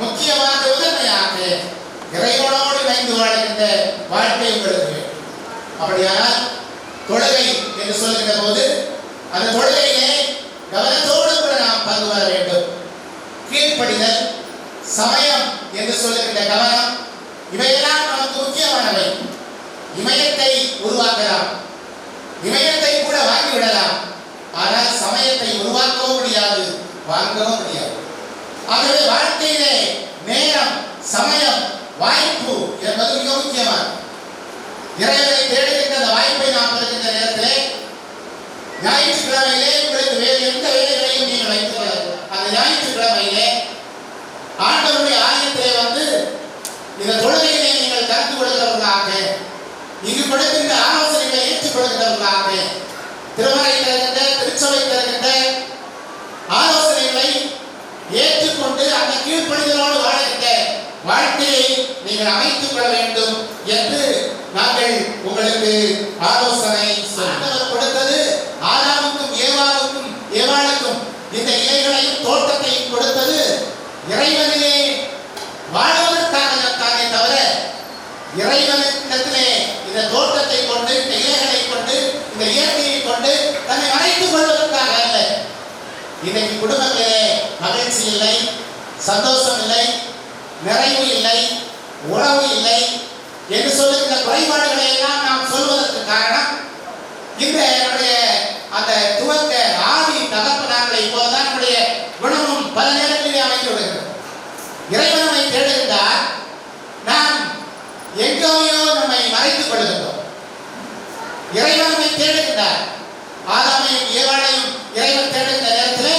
முக்கியமாக முதன்மையாக இறைவனோடு இணைந்து வாழுகின்ற வாழ்க்கை உங்களுக்கு வேண்டும். அப்படியானால் தொழுகை என்று சொல்கின்ற போது அந்த தொழுகையிலே கவனத்தோடு கூட நாம் பங்கு வர வேண்டும். கீழ்ப்படிதல், சமயம் என்று சொல்லுகின்ற கவனம், இவையெல்லாம் நமக்கு முக்கியமானவை. இமயத்தை உருவாக்கலாம், இமயத்தை கூட வாங்கிவிடலாம், ஆனால் சமயத்தை உருவாக்கவும் முடியாது, வாங்கவும் முடியாது. ஆகவே வாழ்க்கையிலே நேரம், சமயம், வாய்ப்பு என்பது மிக முக்கியமானது. இறைவனை தேடுகின்ற அந்த வாய்ப்பை நாம் பெறுகின்ற நேரத்திலே ஞாயிற்றுக்கிழமையிலே உங்களுக்கு வேறு எந்த வேலைகளையும் நீங்கள் வைத்துக் கொள்ளலாம். அந்த ஞாயிற்றுக்கிழமையிலே ஆண்டவருடைய ஆலயத்திலே வந்து இந்த தொழுகையிலே நீங்கள் கலந்து கொள்கிறவர்களாக, இங்கு கொடுக்கின்ற ஆலோசனைகளை ஏற்றுக்கொள்கிறவர்களாக, திருமறை தருகின்ற திருச்சபை தருகின்ற ஆலோசனைகளை ஏற்றுக்கொண்டு அந்த கீழ்ப்படிதலோடு வாழ்கின்ற வாழ்க்கையை நீங்கள் அமைத்துக் கொள்ள வேண்டும் என்று நாங்கள் உங்களுக்கு ஆலோசனை கொடுத்தது. ஆதாமுக்கும் ஏவாளுக்கும் இந்த இலைகளையும் தோட்டத்தையும் கொடுத்தது இறைவனிலே வாழ்வதற்காகத்தானே தவிர இறைவனிடத்திலே இந்த தோட்டத்தை கொண்டு, இந்த இலைகளை கொண்டு, இந்த இயற்கையை கொண்டு தன்னை அழைத்துக் கொள்வதற்காக அல்ல. இன்னைக்கு குடும்பத்திலே மகிழ்ச்சி இல்லை, சந்தோஷம் இல்லை, நிறைவு இல்லை, உறவு இல்லை என்று சொல்லுகின்ற குறைபாடுகளை எல்லாம் நாம் சொல்வதற்கு காரணம் இந்த நம்முடைய அந்த துவக்க ஆதி தகப்பனார்களை போலதான் நம்முடைய குணமும் பல நேரங்களிலே அமைந்து விடுகிறது. இறைவனை தேடுகின்றார், நாம் எங்கேயோ நம்மை மறைத்துக் கொள்கின்றோம். இறைவனை தேடுகின்றார், ஆதாமையும் ஏவாளையும் இறைவன் தேடுகின்ற நேரத்திலே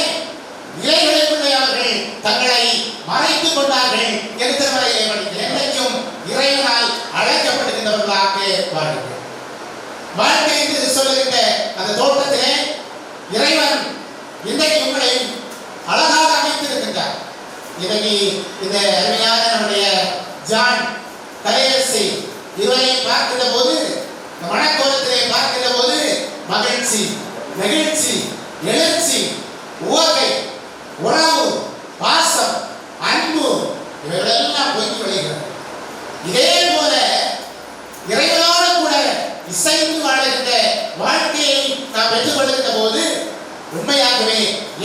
இலைகளுக்குள்ளே அவர்கள் தங்களை மறைத்துக் கொண்டார்கள் என்று திருமறையிலே படிக்கிறேன். என்றைக்கும் இறைவனால் அழைக்கப்படுகின்றவர்களாக வாழ்கிறார்கள். வாழ்க்கை என்று சொல்லுகின்ற அந்த தோட்டத்திலே இறைவன் இன்றைக்கு உங்களை அழகாக அமைத்திருக்கின்றார். இன்றைக்கு இந்த அருமையான நம்முடைய ஜான் கலையரசி இவரை பார்க்கின்ற போது, மனக்கோலத்திலே பார்க்கின்ற போது மகிழ்ச்சி, நெகிழ்ச்சி, எழுச்சி, உவகை, உறவு, பாசம், அன்பு இவைகளெல்லாம் பொங்கி விளைகிறது. இதே போல இறைவனோடு கூட இசைந்து வாழ்கின்ற வாழ்க்கையை நாம் பெற்றுக் கொள்கின்ற போது உண்மையாகவே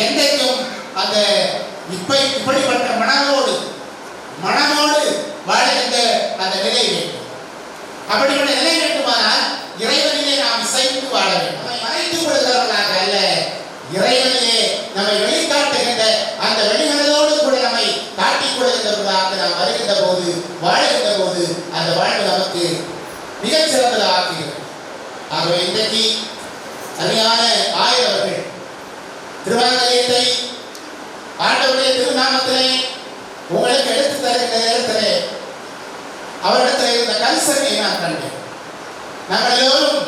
என்றைக்கும் அந்த இப்படிப்பட்ட மனமோடு வாழ்கின்ற அந்த நிலை வேண்டும். அப்படிப்பட்ட நிலை வேண்டுமானால் இறைவனிலே நாம் இசைந்து வாழ வேண்டும். நம்மை மறைத்துக் கொள்கிறவர்களாக அல்ல, இறைவனிலே நம்மை வெளிக்காட்டுகின்ற அந்த வெளிகளோடு கூட நம்மை காட்டிக் கொள்கின்றவர்களாக நாம் வருகின்ற போது, வாழ்கின்ற போது அந்த வாழ்வு நமக்கு மிகச் சிறந்ததாக ஆகிறது. ஆகவே இன்றைக்கு அருமையான ஆயர் அவர்கள் திருவாங்கலியத்தை ஆண்டவருடைய திருநாமத்திலே உங்களுக்கு எடுத்து தருகின்ற நேரத்திலே அவரிடத்தில் இருந்த கரிசனையை நான் கண்டேன். நாங்கள் எல்லோரும்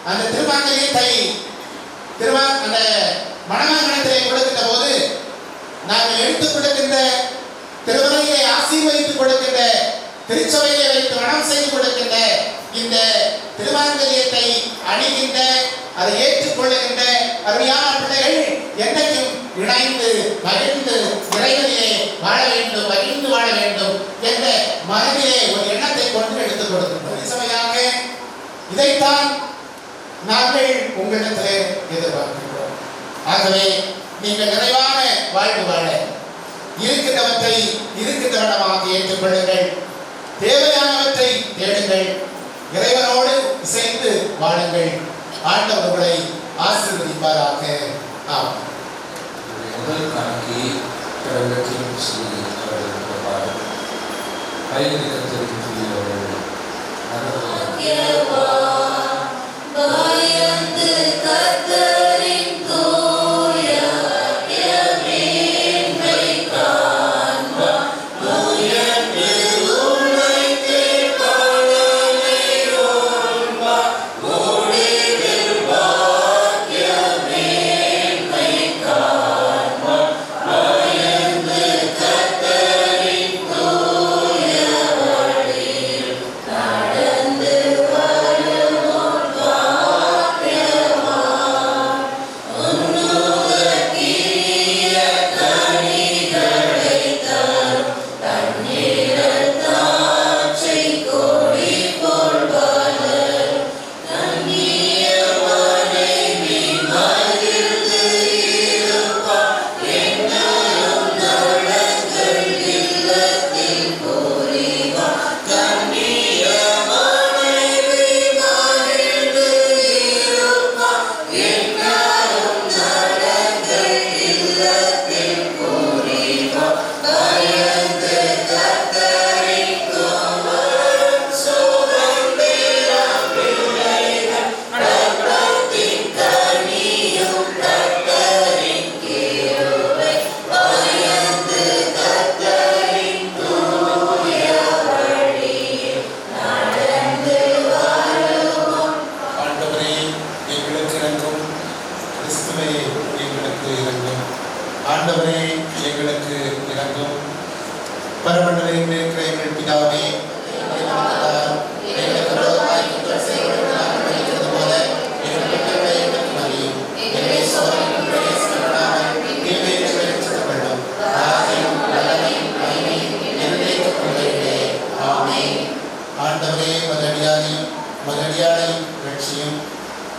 அந்த திருவாங்கலியத்தை அந்த மணமகனிடத்திலே கொடுக்கின்ற போது நாங்கள் எடுத்துக் கொடுக்கின்ற திருமலையை ஆசீர்வதித்துக் கொடுக்கின்ற, திருச்சபையை வைத்து மனம் செய்து கொடுக்கின்ற இந்த திருவாங்கலியத்தை அணிகின்ற, அதை ஏற்றுக்கொள்ளுகின்ற அருமையான பிள்ளைகள் என்றைக்கும் இணைந்து மகிழ்ந்து இறைவனிலே வாழ வேண்டும், மகிழ்ந்து வாழ வேண்டும் என்ற மனதிலே ஒரு எண்ணத்தை கொண்டு எடுத்துக் கொடுக்கின்றோம். நிச்சயமாக இதைத்தான் நாங்கள் உங்களிடத்திலே எதிர்பார்க்கின்றோம். ஆகவே நீங்கள் நிறைவான வாழ்வு வாழ இருக்கின்றவற்றை இருக்கின்றவனமாக ஏற்றுக்கொள்ளுங்கள், தேவையானவற்றை தேடுங்கள், இறைவனோடு இசைந்து வாழுங்கள். ஆண்டவர் உங்களை ஆசீர்வதிப்பாராக. ஆமாம். முதல் கணக்கி கடவுளுக்கு செய்தி அவர்கள்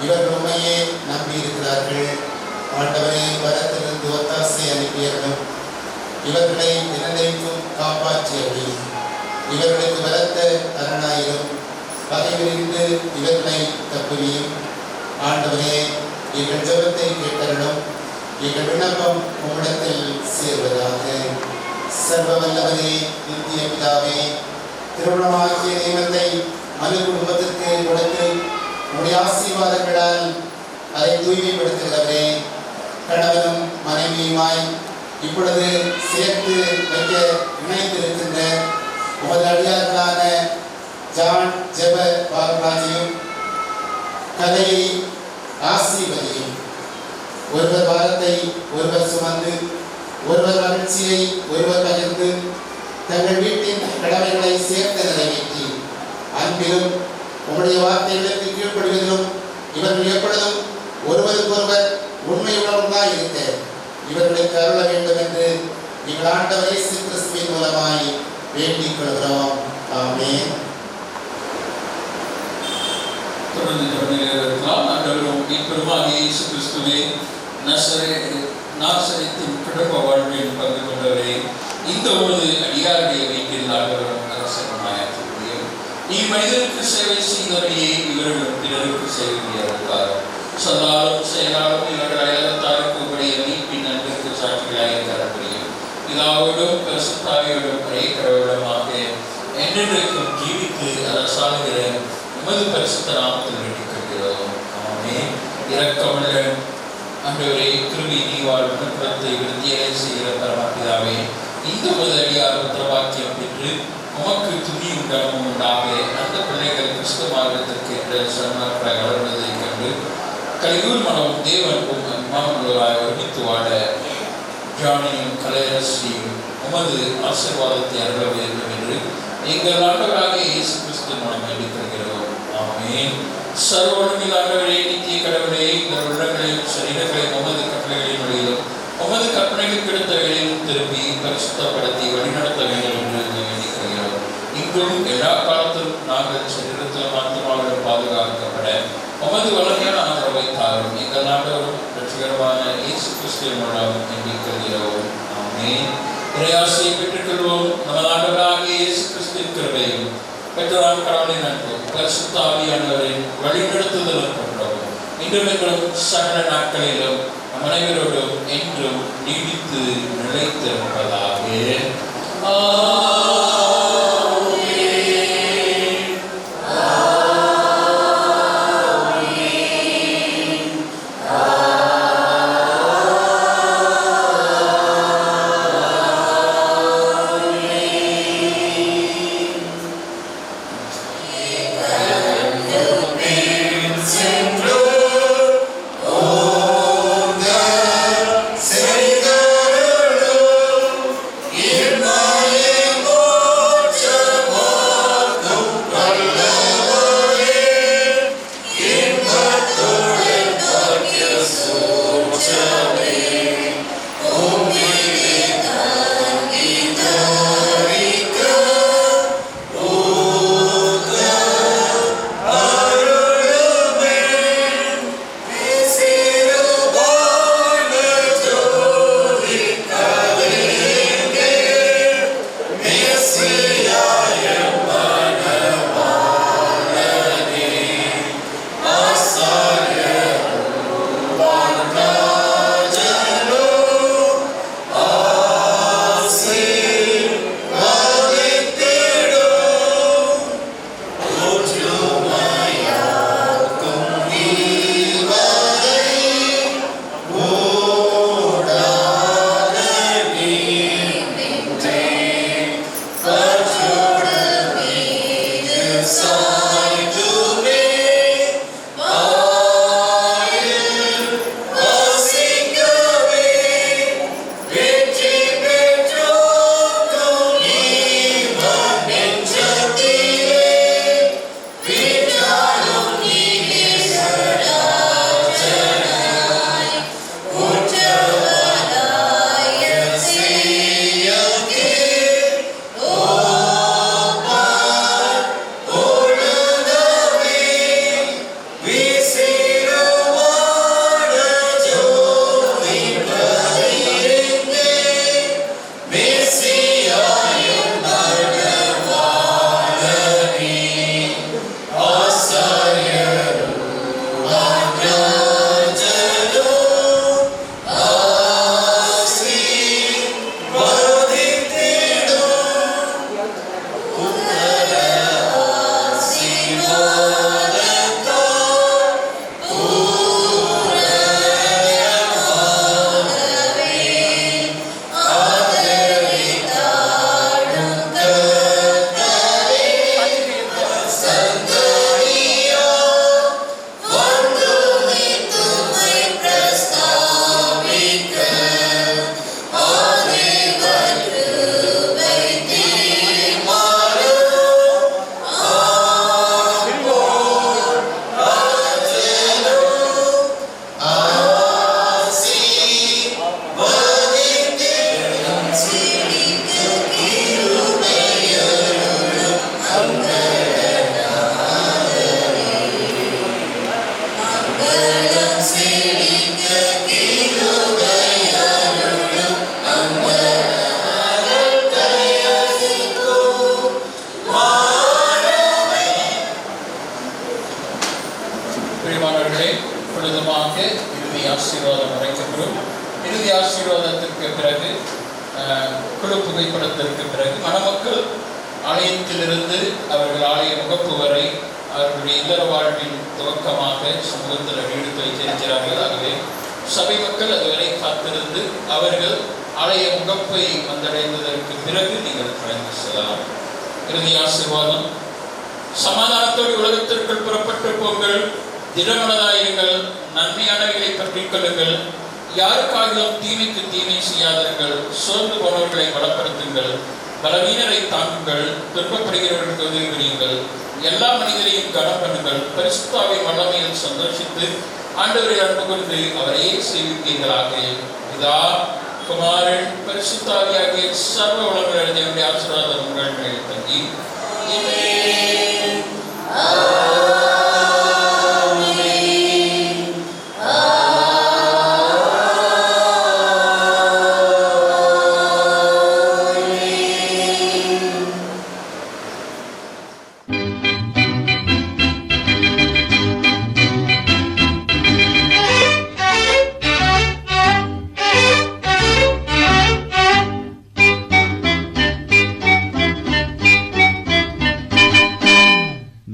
இவர்கள் உண்மையே நம்பியிருக்கிறார்கள். ஆண்டவரே, வரத்திலிருந்து ஒத்தாசை அனுப்பியர்களும் இவர்களை நிலைக்கும் காப்பாற்றியபடி இவர்களுக்கு பலத்த அரணாயிரும் பகைவிலிருந்து இவர்களை தப்புவியும். ஆண்டவரே, எங்கள் ஜெபத்தை கேட்டருளும். எங்கள் விண்ணப்பம் உம்மிடத்தில் சேர்வதாக. சர்வ வல்லவரே, நித்திய பிதாவே, திருமணமாகிய தெய்வத்தை மனு குடும்பத்திற்கு கொடுத்து உடைய ஆசீர்வாதங்களால் அதை தூய்மைப்படுத்துகிறவரே, கணவனும் மனைவியுமாய் இப்பொழுது சேர்த்து வைக்க இணைந்திருக்கின்ற உமது அடியார்களான ஜான் ஜெப பாரராஜையும் கதையை ஆசீர்வதியும். ஒருவர் பாரத்தை ஒருவர் சுமந்து, ஒருவர் மகிழ்ச்சியை ஒருவர் பகிர்ந்து, தங்கள் வீட்டின் கடமைகளை சேர்த்து நிறைவேற்றி அன்பிலும் உங்களுடைய வார்த்தைகளுக்கு கீழ்ப்படுவதிலும் இவர்கள் எப்பொழுதும் ஒருவருக்கொருவர் உண்மையுள்ளவர்களாய் இருக்க இவர்களுக்கு அருள வேண்டும் என்று எங்கள் ஆண்டவர் இயேசு கிறிஸ்துவின் மூலமாய் வேண்டிக் கொள்கிறோம். ஆமென். இயேசு கிறிஸ்துவே, நாசரேத்தின் குடும்ப வாழ்வில் பங்கு கொண்டவரே, இந்த ஒரு அடியாருடைய வீட்டில் ஆண்டவரும் அரசமாயிருக்கிறீர். நீ மனிதருக்கு சேவை செய்தவரையே இவர்களும் பிறருக்கு சேவையாளர் சொல்லாலும் செயலாலும் இவர்கள் அயலத்தாருக்கு உடைய மீட்பின் அன்பிற்கு சாட்சிகளாக தரப்படியும் இதாவோடும் பரிசுத்தாவியோடும் ஒரே கடவுளமாக என்றென்றைக்கும் ஜீவித்து அரசாளுகிற உமது பரிசுத்த நாமத்தில் வேண்டிக் கொள்கிறோம். ஆமென். இரக்கமுள்ள ஆண்டவரே, கிருபை நீவால் மனுக்குலத்தை விருத்தியடை செய்கிற பரமபிதாவே, இந்த ஒரு அடியார் உத்தரவாக்கியம் பெற்று உமக்கு துதி உண்டாகவும் உண்டாக அந்த பிள்ளைகள் கிறிஸ்துவ மார்க்கத்திற்கு என்ற சன்மார்க்க வளர்வதைக் கண்டு கலியூர் மனமும் தேவனுக்கும் அன்பானவர்களாய் ஒருமித்து வாழ ஜானியும் கலையரசியும் உமது ஆசீர்வாதத்தை அருள வேண்டும் என்று எங்கள் ஆண்டவராகிய இயேசு கிறிஸ்து மூலம் வேண்டிக் கொள்கிறோம். ஆமென். சர்வவல்லமையுள்ள ஆண்டவரே, நித்திய கடவுளே, எங்கள் உள்ளங்களையும் சரீரங்களையும் உமது கட்டளைகளின் வழியிலும் உமது பரிசுத்தப்படுத்தி வழிநடத்த வேண்டும் என்று வேண்டிக்கிறோம். இங்கும் எல்லா காலத்திலும் நாங்கள் சரீரத்திலும் ஆத்மாவிலும் பாதுகாக்கப்பட உமது வல்லமையான ஆதரவை தாரும். எங்கள் நாட்டவரும் ரட்சிகரமான இயேசு கிறிஸ்துவின் மூலம் வேண்டிக்கிறோம். ஆமென். இறையாசியை பெற்றுக்கொள்வோம். நமது ஆண்டவராகிய இயேசு கிறிஸ்துவின் கிருபையும் பெற்றோராம் கடவுளின் அன்பும் பரிசுத்த ஆவியானவரின் வழிநடத்துதலும் கொண்டோம் இன்றும் எங்களும் சகல நாட்களிலும் நம் அனைவரோடும் என்றும் நீடித்து நிலைத்திருப்பதாக. ஆசீர்வாதம் அடைக்கப்படும். இறுதி ஆசீர்வாதத்திற்கு பிறகு குழு புகைப்படத்திற்கு பிறகு மணமக்கள் ஆலயத்திலிருந்து அவர்கள் ஆலய முகப்பு வரை அவர்களுடைய இல்லற வாழ்வின் துவக்கமாக சமூகத்தில் எடுத்து வைத்திருக்கிறார்கள். ஆகவே சபை மக்கள் அதுவரை காத்திருந்து அவர்கள் ஆலய முகப்பை வந்தடைந்ததற்கு பிறகு நீங்கள் கடந்து செல்லலாம். இறுதி ஆசீர்வாதம். சமாதானத்தோடு உலகத்திற்குள் புறப்பட்டு போங்கள், திடமனதாயிருங்கள், நன்மையானவைகளை பற்றிக் கொள்ளுங்கள், யாருக்காகவும் தீமைக்கு தீமை செய்யாதீர்கள், சோர்ந்து போனவர்களை பலப்படுத்துங்கள், பலவீனரை தாங்குங்கள், துன்பப்படுகிறவர்களுக்கு உதவி புரியுங்கள், எல்லா மனிதரையும் கனம் பண்ணுங்கள், பரிசுத்தாவின் வல்லமையில் சந்தோஷித்து ஆண்டவரை அன்பு கொண்டு அவரையே சேவிப்பீர்களாக. இதா குமாரன் பரிசுத்தாவியாகிய சர்வ உலகில் தேவனுடைய ஆசீர்வாதம் உங்கள் மேல் தங்கி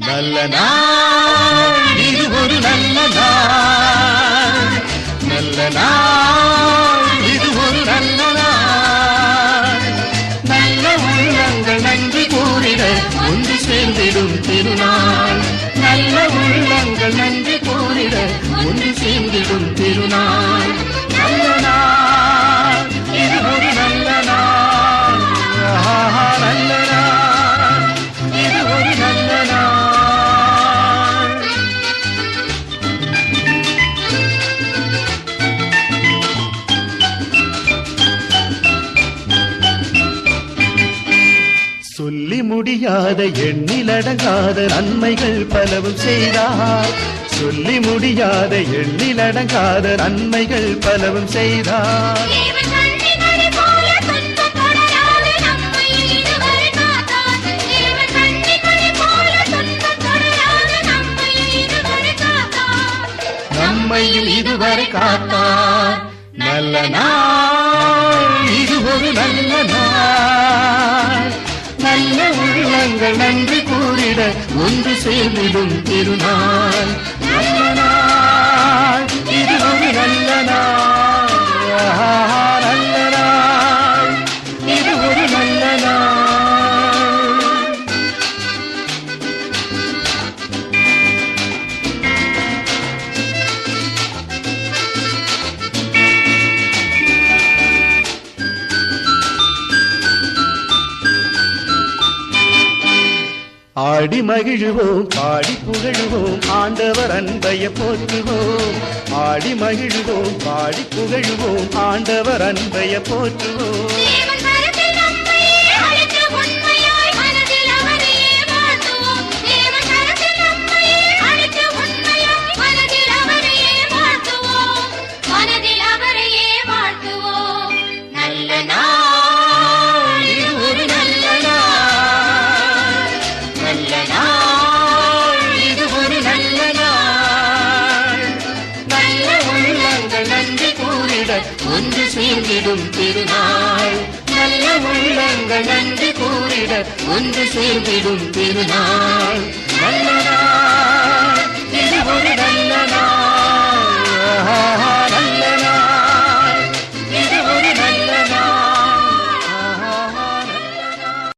நல்ல நாள், இது ஒரு நல்ல நாள். நல்ல நாள், இது ஒரு நல்ல நாள். நல்ல உள்ளங்கள் நன்றி கூறிட ஒன்று சேர்ந்திடும் திருநாள். நல்ல உள்ளங்கள் நன்றி கூறிட ஒன்று சேர்ந்திடும் திருநாள். நல்ல நாள், இது ஒரு நல்ல நாள். ஆஹா, நல்ல நாள், இது ஒரு நல்ல நாள். சொல்லி முடியாத எண்ணிலடங்காத நன்மைகள் பலவும் செய்தார். சொல்லி முடியாத எண்ணிலடங்காத நன்மைகள் பலவும் செய்தார். நம்மையும் இதுவரை காத்தார். நல்ல நாள், இது ஒரு நல்ல நாள். நல்ல உள்ளங்கள் நன்றி கூறிட ஒன்று சேர்ந்திடும் திருநாள். நல்ல நாள், இது ஒரு நல்ல நாள். ஆஹா, நல்ல நாள், இது ஒரு நல்ல நாள். ஆடி மகிழுவோம், பாடி புகழுவோம், ஆண்டவர் அன்பைய போற்றுவோம். ஆடி மகிழுவோம், பாடி புகழுவோம், ஆண்டவர் அன்பைய போற்றுவோம். ஒன்று சேர்ந்திடும் திருநாள். நல்ல உள்ளங்கள் நன்றி கூறிட ஒன்று சேர்ந்திடும் திருநாள். நல்ல நாள், இது ஒரு நல்ல நாள். ஆஹா, நல்ல நாள், இது ஒரு நல்ல நாள். ஆஹா, நல்ல நாள்.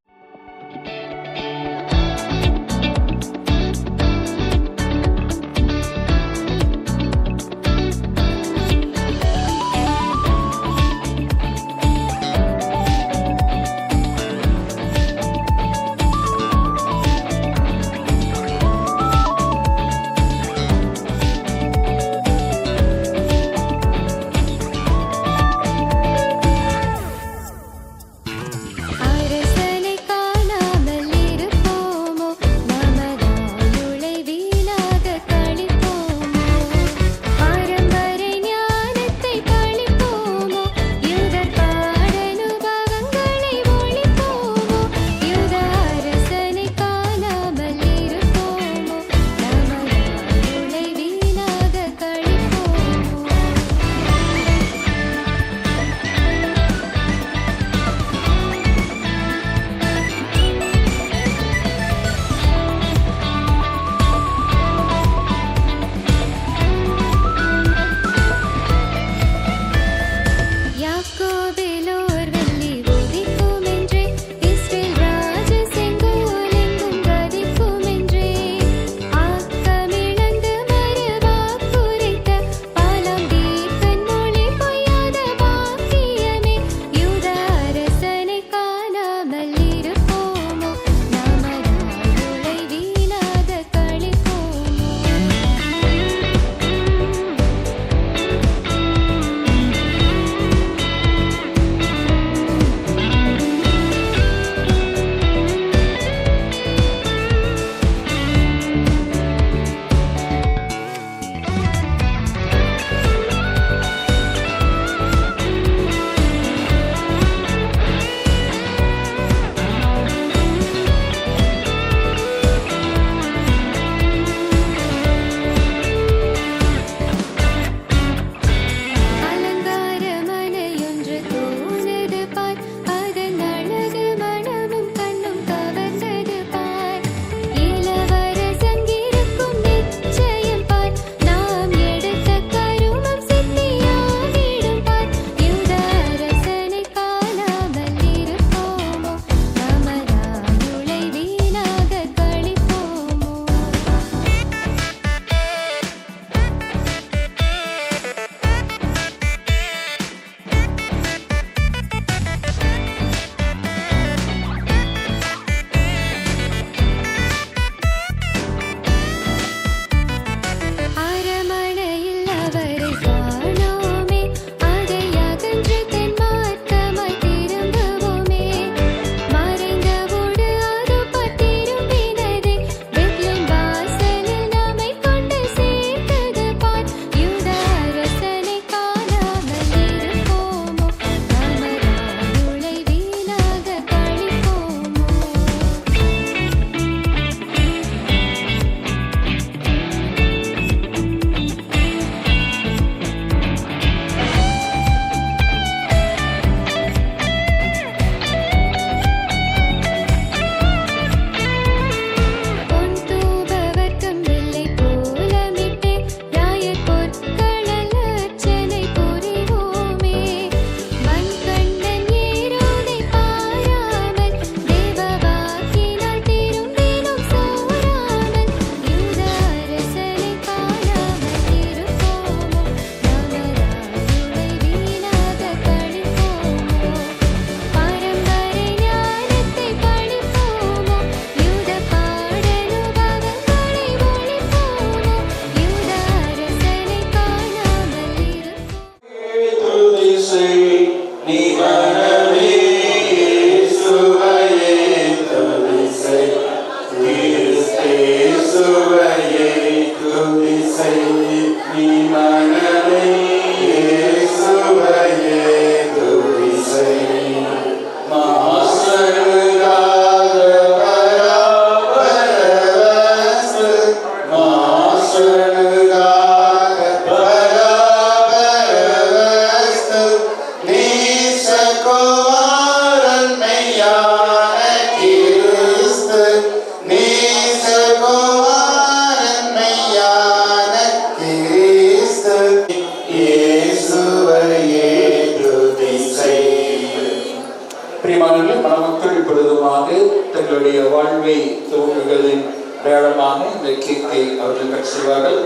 தங்களுடைய வாழ்வை துவங்குவதின் அடையாளமாக இந்த கேக்கை அவர்கள் கட் செய்வார்கள்.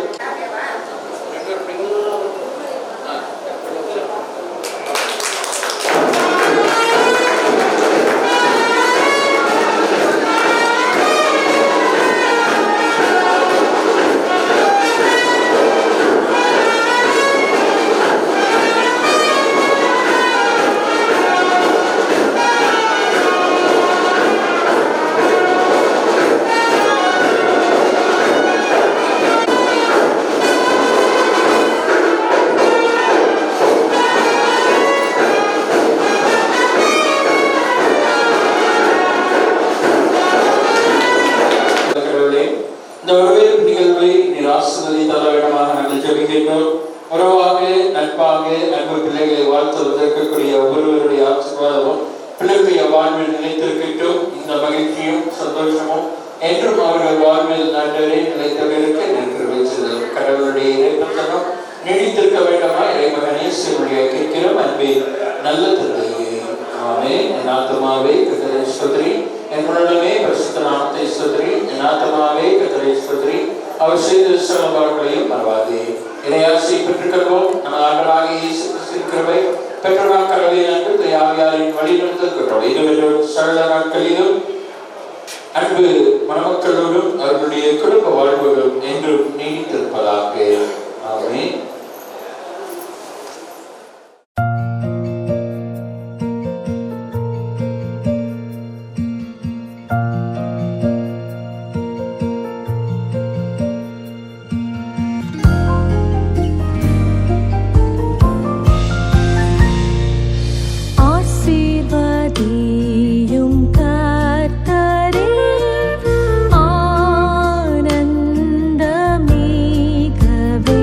இந்த வரவேற்பு நிகழ்வை நீர் ஆசீர்வதித்தல் வேண்டுமாக நாங்கள் ஜெபிக்கின்றோம். உறவாக நட்பாக அன்பு பிள்ளைகளை வாழ்த்துவதற்கக்கூடிய ஒவ்வொருவருடைய ஆசீர்வாதமும் பிள்ளைகளுடைய வாழ்வில் நிலைத்திருக்கட்டும். இந்த மகிழ்ச்சியும் சந்தோஷமும் என்றும் அவர்கள் வாழ்வில் நாட்டவரே நிலைத்தவர்களுக்கு நிற்கிற செய்தல் கடவுளுடைய இறைப்பத்தனம் நீடித்திருக்க வேண்டுமா இறைமகனே சிவனுடைய கேட்கிறோம். அன்பே நல்ல தந்தையே, ஆமென். என் ஆத்துமாவே கர்த்தரை ஸ்தோத்திரி, என் உள்ளமே பரிசுத்த நாமத்தை ஸ்தோத்திரி, என் ஆத்துமாவே கர்த்தரை ஸ்தோத்திரி, அவர் செய்த சகலங்களையும் மறவாதே. இறையாசி பெற்றுக்கொள்வோம். நம்ம ஆண்டவராகிய இயேசு கிறிஸ்துவின் கிருபை பெற்றோர் கடவுளின் அன்பு தயாவியாரின் வழிநடத்தல் பெற்றோர் இதுவரை சகல நாட்களிலும் அன்பு மணமக்களோடும் அவர்களுடைய குடும்ப வாழ்வுகளும் என்றும் நீடித்திருப்பதாக. ஆமென். ஆனந்தமேகவே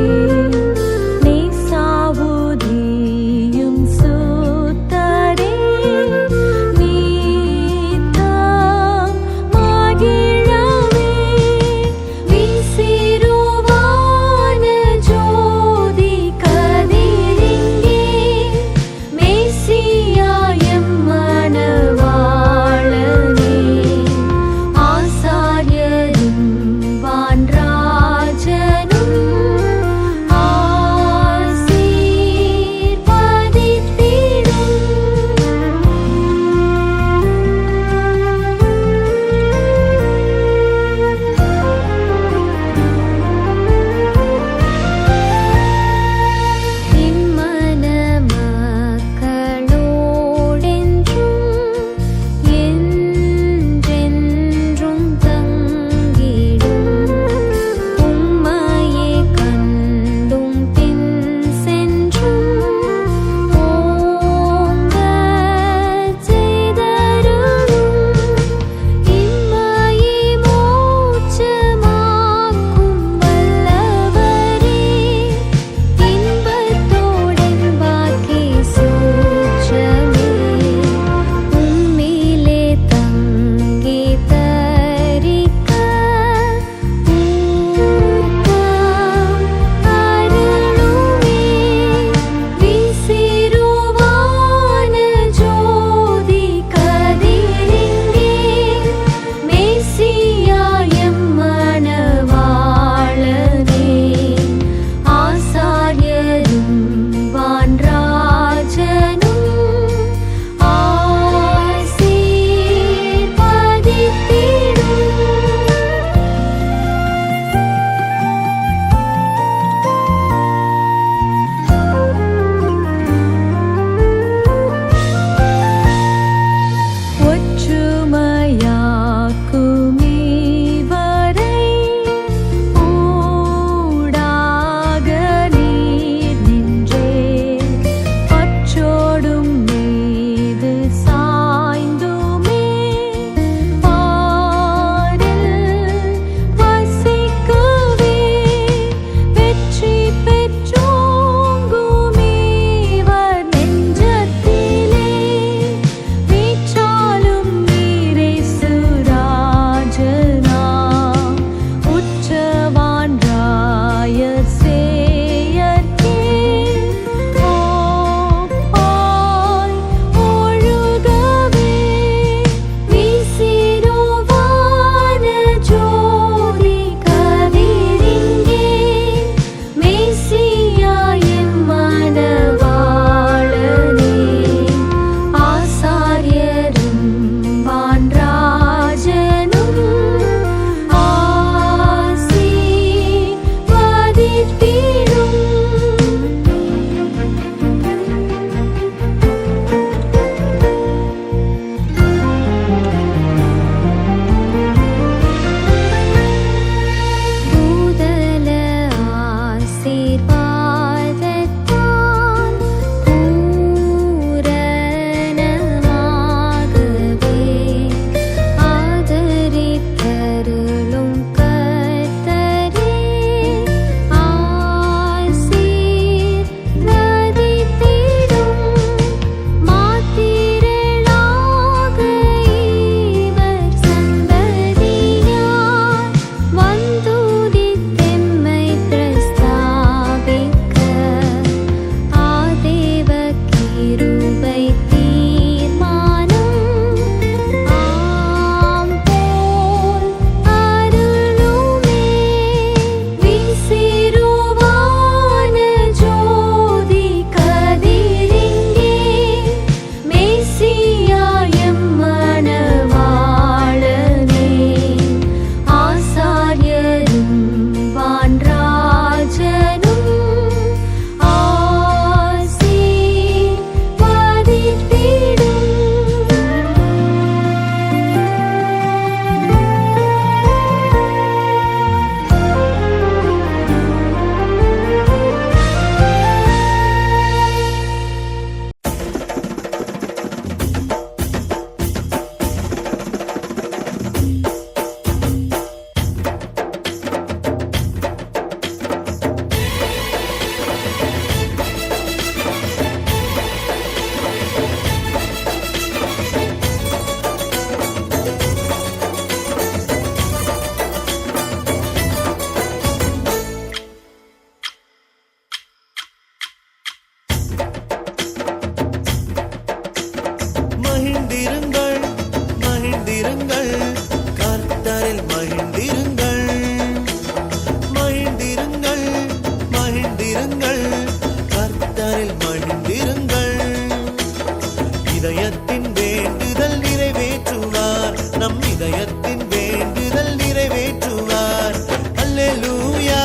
இதயத்தின் வேண்டுதல் நிறைவேற்றுவார். அல்லேலூயா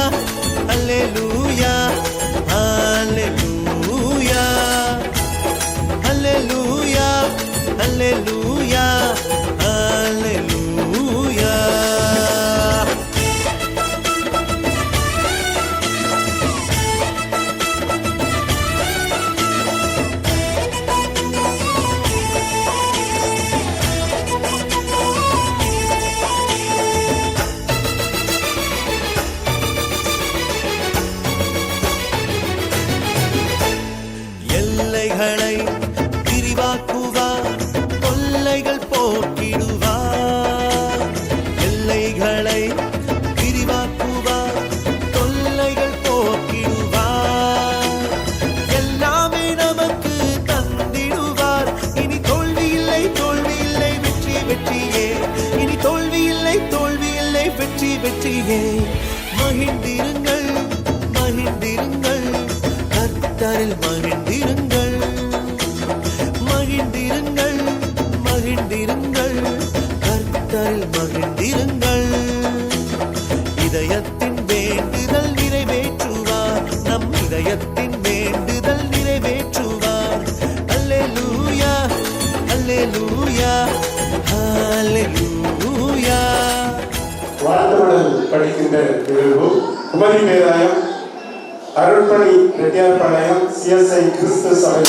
அல்லேலூயா அல்லேலூயா அல்லேலூயா அல்லேலூயா அல்லேலூயா. எல்லைகளை விரிவாக்குவார், தொல்லைகள் போக்கிடுவார். எல்லைகளை விரிவாக்குவார், தொல்லைகள் போக்கிடுவார். எல்லாமே நமக்கு தந்திடுவார். இனி தோல்வி இல்லை, தோல்வி இல்லை, வெற்றி வெற்றியே. இனி தோல்வி இல்லை, தோல்வி இல்லை, வெற்றி வெற்றியே. மகிழ்ந்திருங்கள் மகிழ்ந்திருங்கள், கர்த்தரில் மகிழ்ந்திருங்கள். மகிழ்ந்திருங்கள் மகிழ்ந்திருங்கள், கர்த்தரில் மகிழ்ந்திருங்கள். இதயத்தின் வேண்டுதல் நிறைவேற்றுவார், நம் இதயத்தின் வேண்டுதல் நிறைவேற்றுவார். அல்லேலூயா அல்லேலூயா அல்லேலூயா. வாழ்த்துடன் படிக்கின்ற நிகழ்வு குமரி பேராயம் அருள்பணி ரெட்டியார்பாளையம் CSI கிறிஸ்து சபை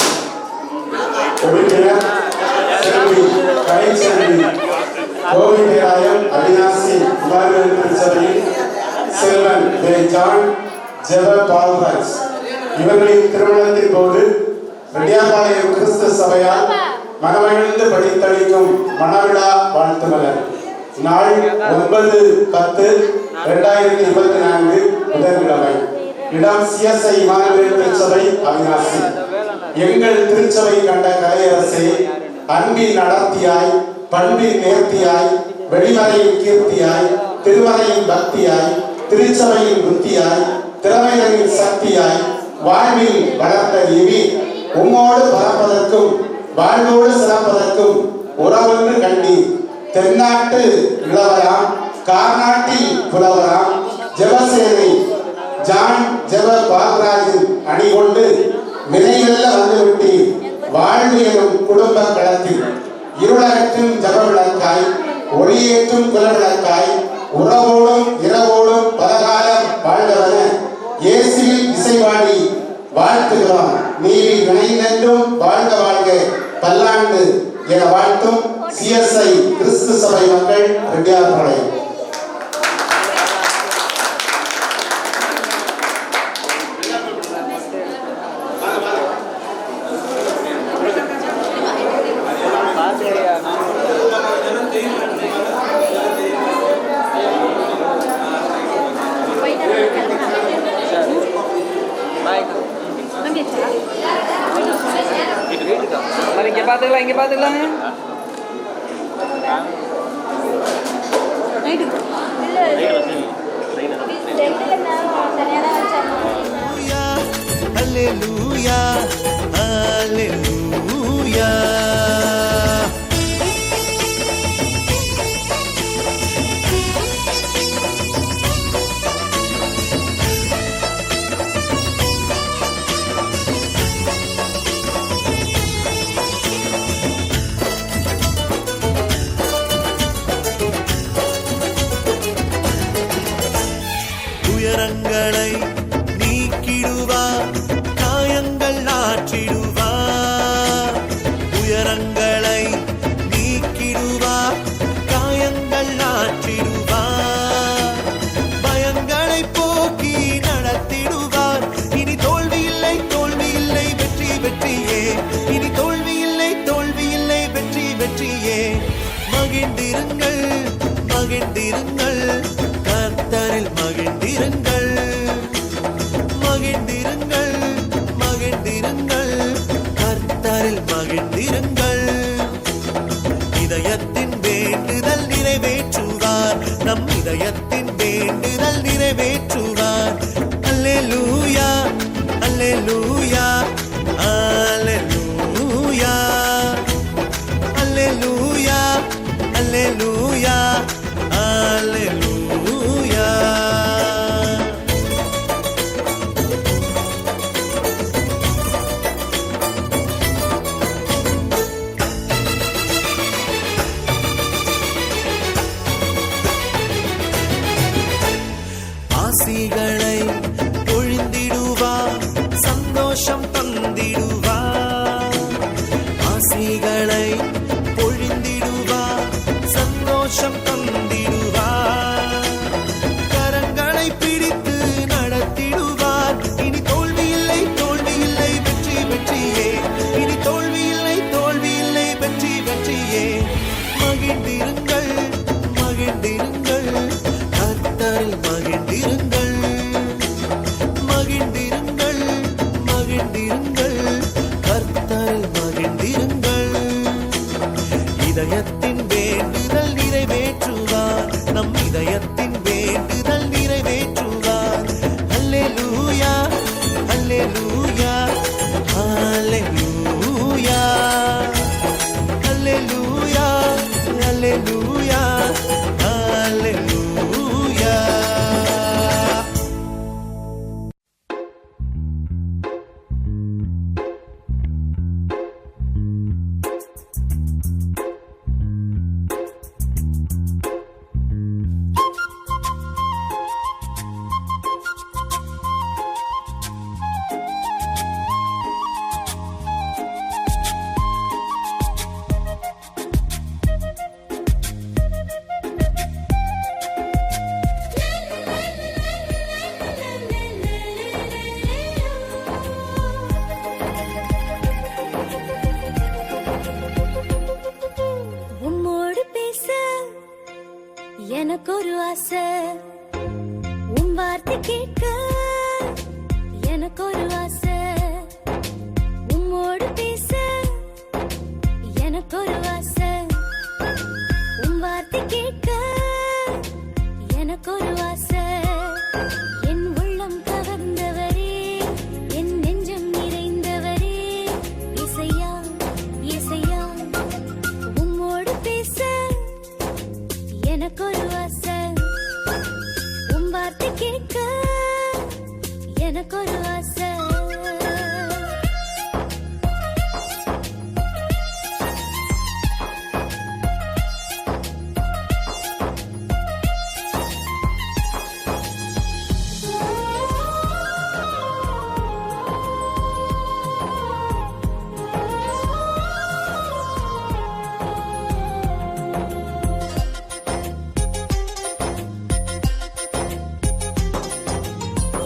உறுப்பினர் செல்வி கலைச்செல்வி, கோவை பேராயம் அவினாசி குமாரவேல் திருச்சபையில் செல்வன் ஜான் ஜெப பால்ராஜ் இவர்களின் திருமணத்தின் போது ரெட்டியார்பாளையம் கிறிஸ்து சபையால் மனமகிழ்ந்து படித்தளிக்கும் மணவிழா வாழ்த்து மலர். நாள் 9/10/2024 புதன்கிழமை. இடம் CSI இமானுவேல் திருச்சபை அவினாசி. எங்கள் திருச்சபை கண்ட கலையரசே, அன்பின் நடத்தியாய், பண்பின் நேர்த்தியாய், வெளிமறையின் கீர்த்தியாய், திருமறையின் பக்தியாய், திருச்சபையின் புத்தியாய், திறமைகளின் சக்தியாய், வாழ்வில் வளர்ந்த தேவி, உம்மோடு பறப்பதற்கும் வாழ்வோடு சிறப்பதற்கும் உறவென்று கண்டீர். தென்னாட்டு இளவராம், கார்நாட்டில் புலவராம், ஜெபசேனை ஜான் ஜெப பால்ராஜின் அணி கொண்டு வினைவெல்ல வந்துவிட்டீர். வாழ்வு எனும் குடும்ப களத்தில் இருளகற்றும் ஜப விளக்காய், ஒளியேற்றும் குலவிளக்காய், உறவோடும் இரவோடும் பலகாலம் வாழ்ந்தவன இயேசுவில் இசைவாடி வாழ்த்துகிறோம். நீவி வினைந்தென்றும் வாழ்க வாழ்க பல்லாண்டு என வாழ்த்தும் CSI கிறிஸ்து சபை மக்கள் ரெட்டியார்பாளையம். இங்க பாத்துக்கலாம். அல்லேலூயா அல்லேலூயா. துயரங்களை நீக்கிடுவார், காயங்கள் ஆற்றிடுவார். துயரங்களை நீக்கிடுவார், காயங்கள் ஆற்றிடுவார். பயங்களை போக்கி நடத்திடுவார். இனி தோல்வி இல்லை, தோல்வி இல்லை, வெற்றி வெற்றியே. இனி தோல்வி இல்லை, தோல்வி இல்லை, வெற்றி வெற்றியே. மகிழ்ந்திருங்கள் மகிழ்ந்திருங்கள், கர்த்தரில் மகிழ்ந்திருங்கள். மகிழ்ந்திருங்கள் மகிழ்ந்திருங்கள், கர்த்தரில் மகிழ்ந்திருங்கள். இதயத்தின் வேண்டுதல் நிறைவேற்றுவார், நம் இதயத்தின் வேண்டுதல் நிறைவேற்றுவார். அல்லேலூயா அல்லேலூயா அல்லேலூயா அல்லேலூயா அல்லேலூயா ஆசிகளை பொழிந்திடுவார், சந்தோஷம் தந்திடுவார். ஆசிகளை பொழிந்திடுவார், சந்தோஷம் தந்திடுவார். கரங்களை பிடித்து நடத்திடுவார். இனி தோல்வி இல்லை, தோல்வி இல்லை, வெற்றி வெற்றியே. இனி தோல்வி இல்லை, தோல்வி இல்லை, வெற்றி வெற்றியே. மகிழ்ந்திருங்கள், மகிழ்ந்திருங்கள், கர்த்தரில் மகிழ்ந்திருங்கள். மகிழ்ந்திருங்கள், மகிழ்ந்திருங்கள், கர்த்தரில் மகிழ்ந்திருங்கள். இதயத்தின் வேண்டுதல் நிறைவேற்றுவார், நம் இதயத்தின் வேண்டுதல் நிறைவேற்றுவார். அல்லேலூயா, அல்லேலூயா, அல்லேலூயா, அல்லேலூயா, அல்லேலூயா, அல்லேலூயா. உம்மோடு பேச எனக்கு ஒரு ஆசை, உன் வார்த்தை கேட்க எனக்கு ஒரு ஆசை. உம்மோடு பேச எனக்கு ஒரு ஆசை, உன் வார்த்தை கேட்க எனக்கு ஒரு ஆசை. என் உள்ளம் கவர்ந்தவரே, என் நெஞ்சம் நிறைந்தவரே, இசையா இசையா. உம்மோடு பேச எனக்கு ஒரு ஆசை, உன் வார்த்தை கேட்க எனக்கு ஒரு ஆசை.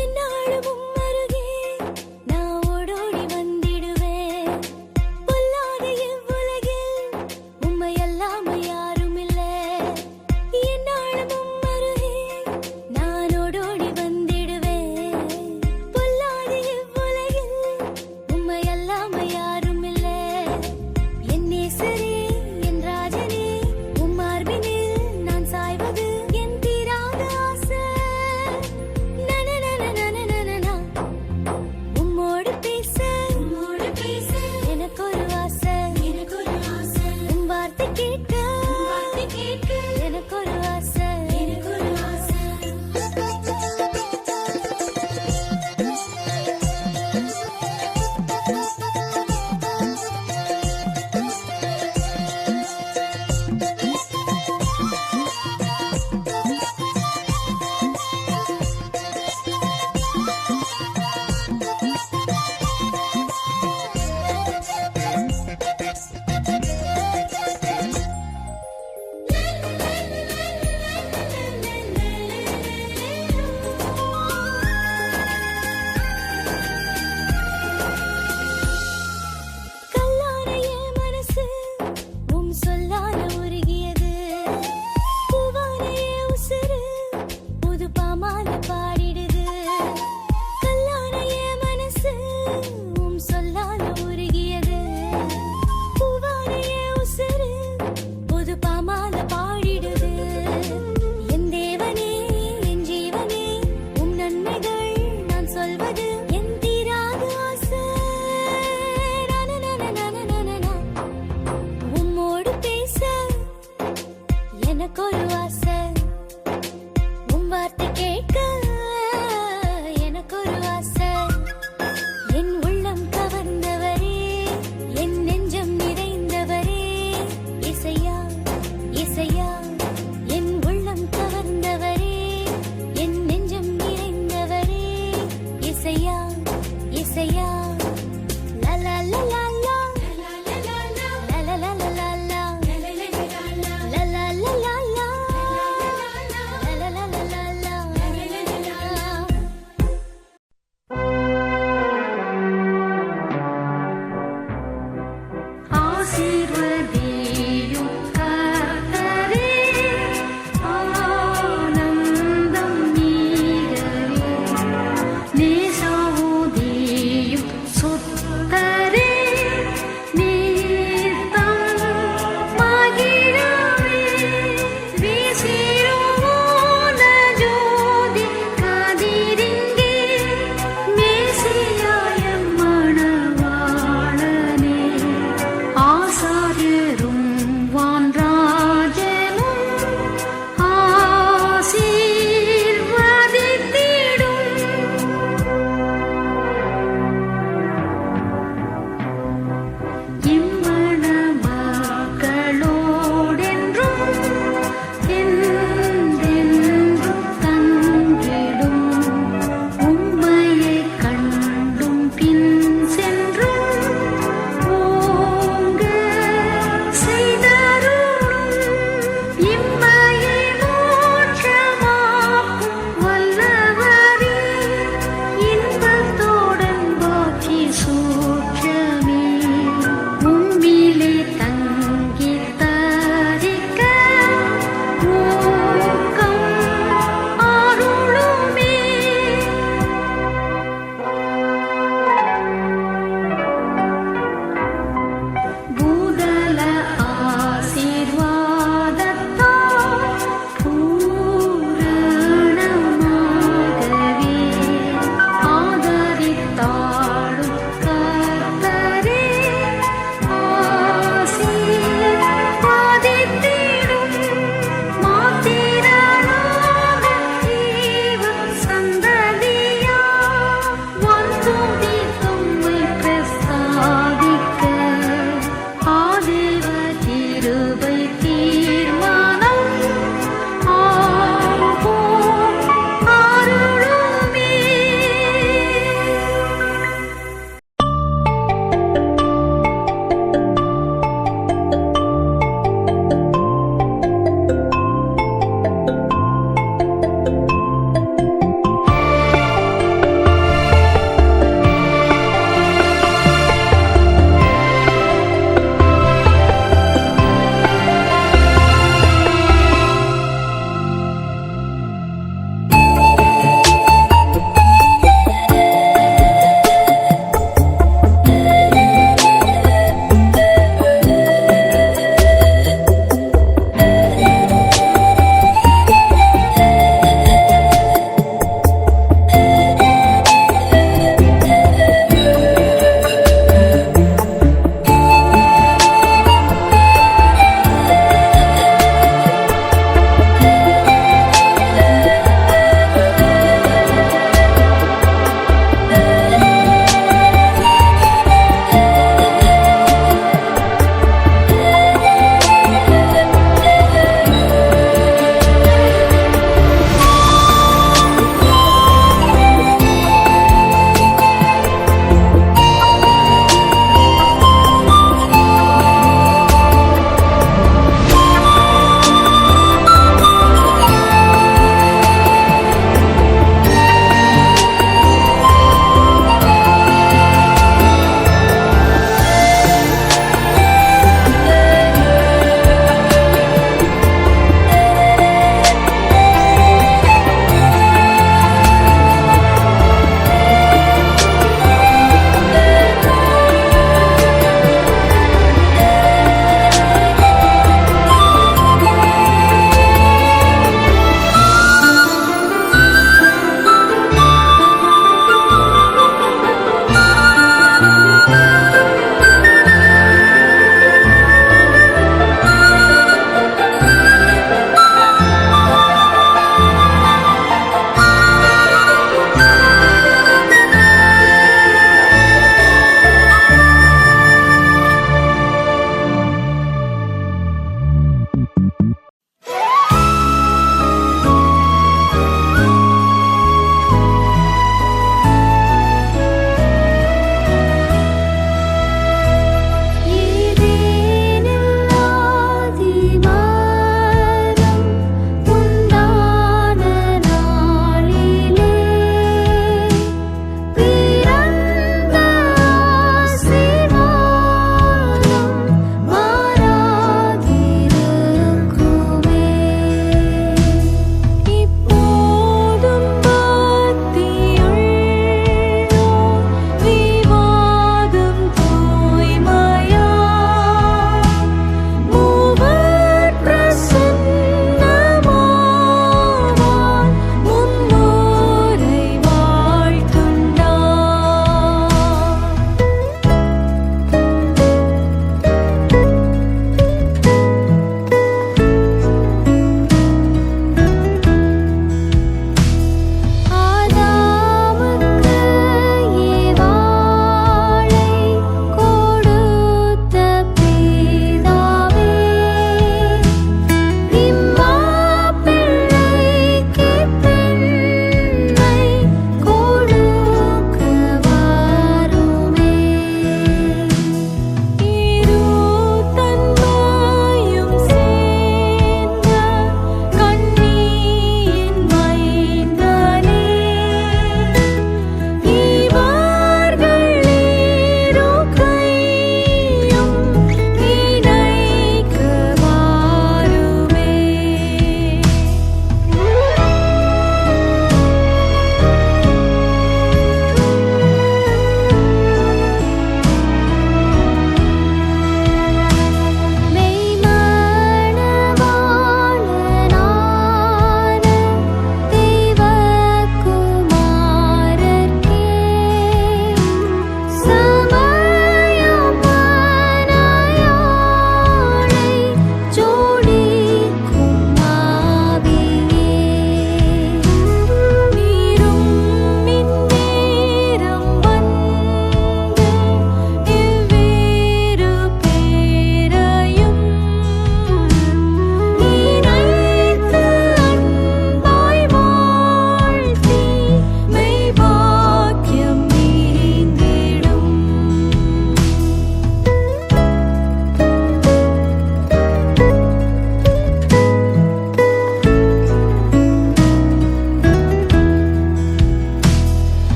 என்னாலும் உம் அருகே நான் ஓடோடி வந்திடுவேன். பொல்லாத இவ்வுலகில் உம்மை அல்லாம யாரும் இல்லை. என்னாலும் உம் அருகே நான் ஓடோடி வந்திடுவேன். பொல்லாத இவ்வுலகில் உம்மை அல்லாம யாரும் இல்லை. என் நேசரே, என் ராஜனே, உம் மார்பினில் நான் சாய்வது என் தீராத ஆசை. நனநனநனநனநா. உம்மோடு பேச எனக்கு ஒரு ஆசை, உம் வார்த்தை கேட்க எனக்கு ஒரு ஆசை. கல்லான என் மனசு உம் சொல்லால உருகியது. பூவான என் உசுரு புது பாமால பாடிடுது. கல்லான என் மனசு உம் சொல்லால உருகியது. பூவான என் உசுரு புது பாமால பாடிடுது. என் தேவனே, என் ஜீவனே, உம் நன்மைகள் நான் சொல்வது என் தீராத ஆசை. நனநனநனநனநா. உம்மோடு பேச எனக்கு ஒரு ஆசை, உம் வார்த்தை கேட்க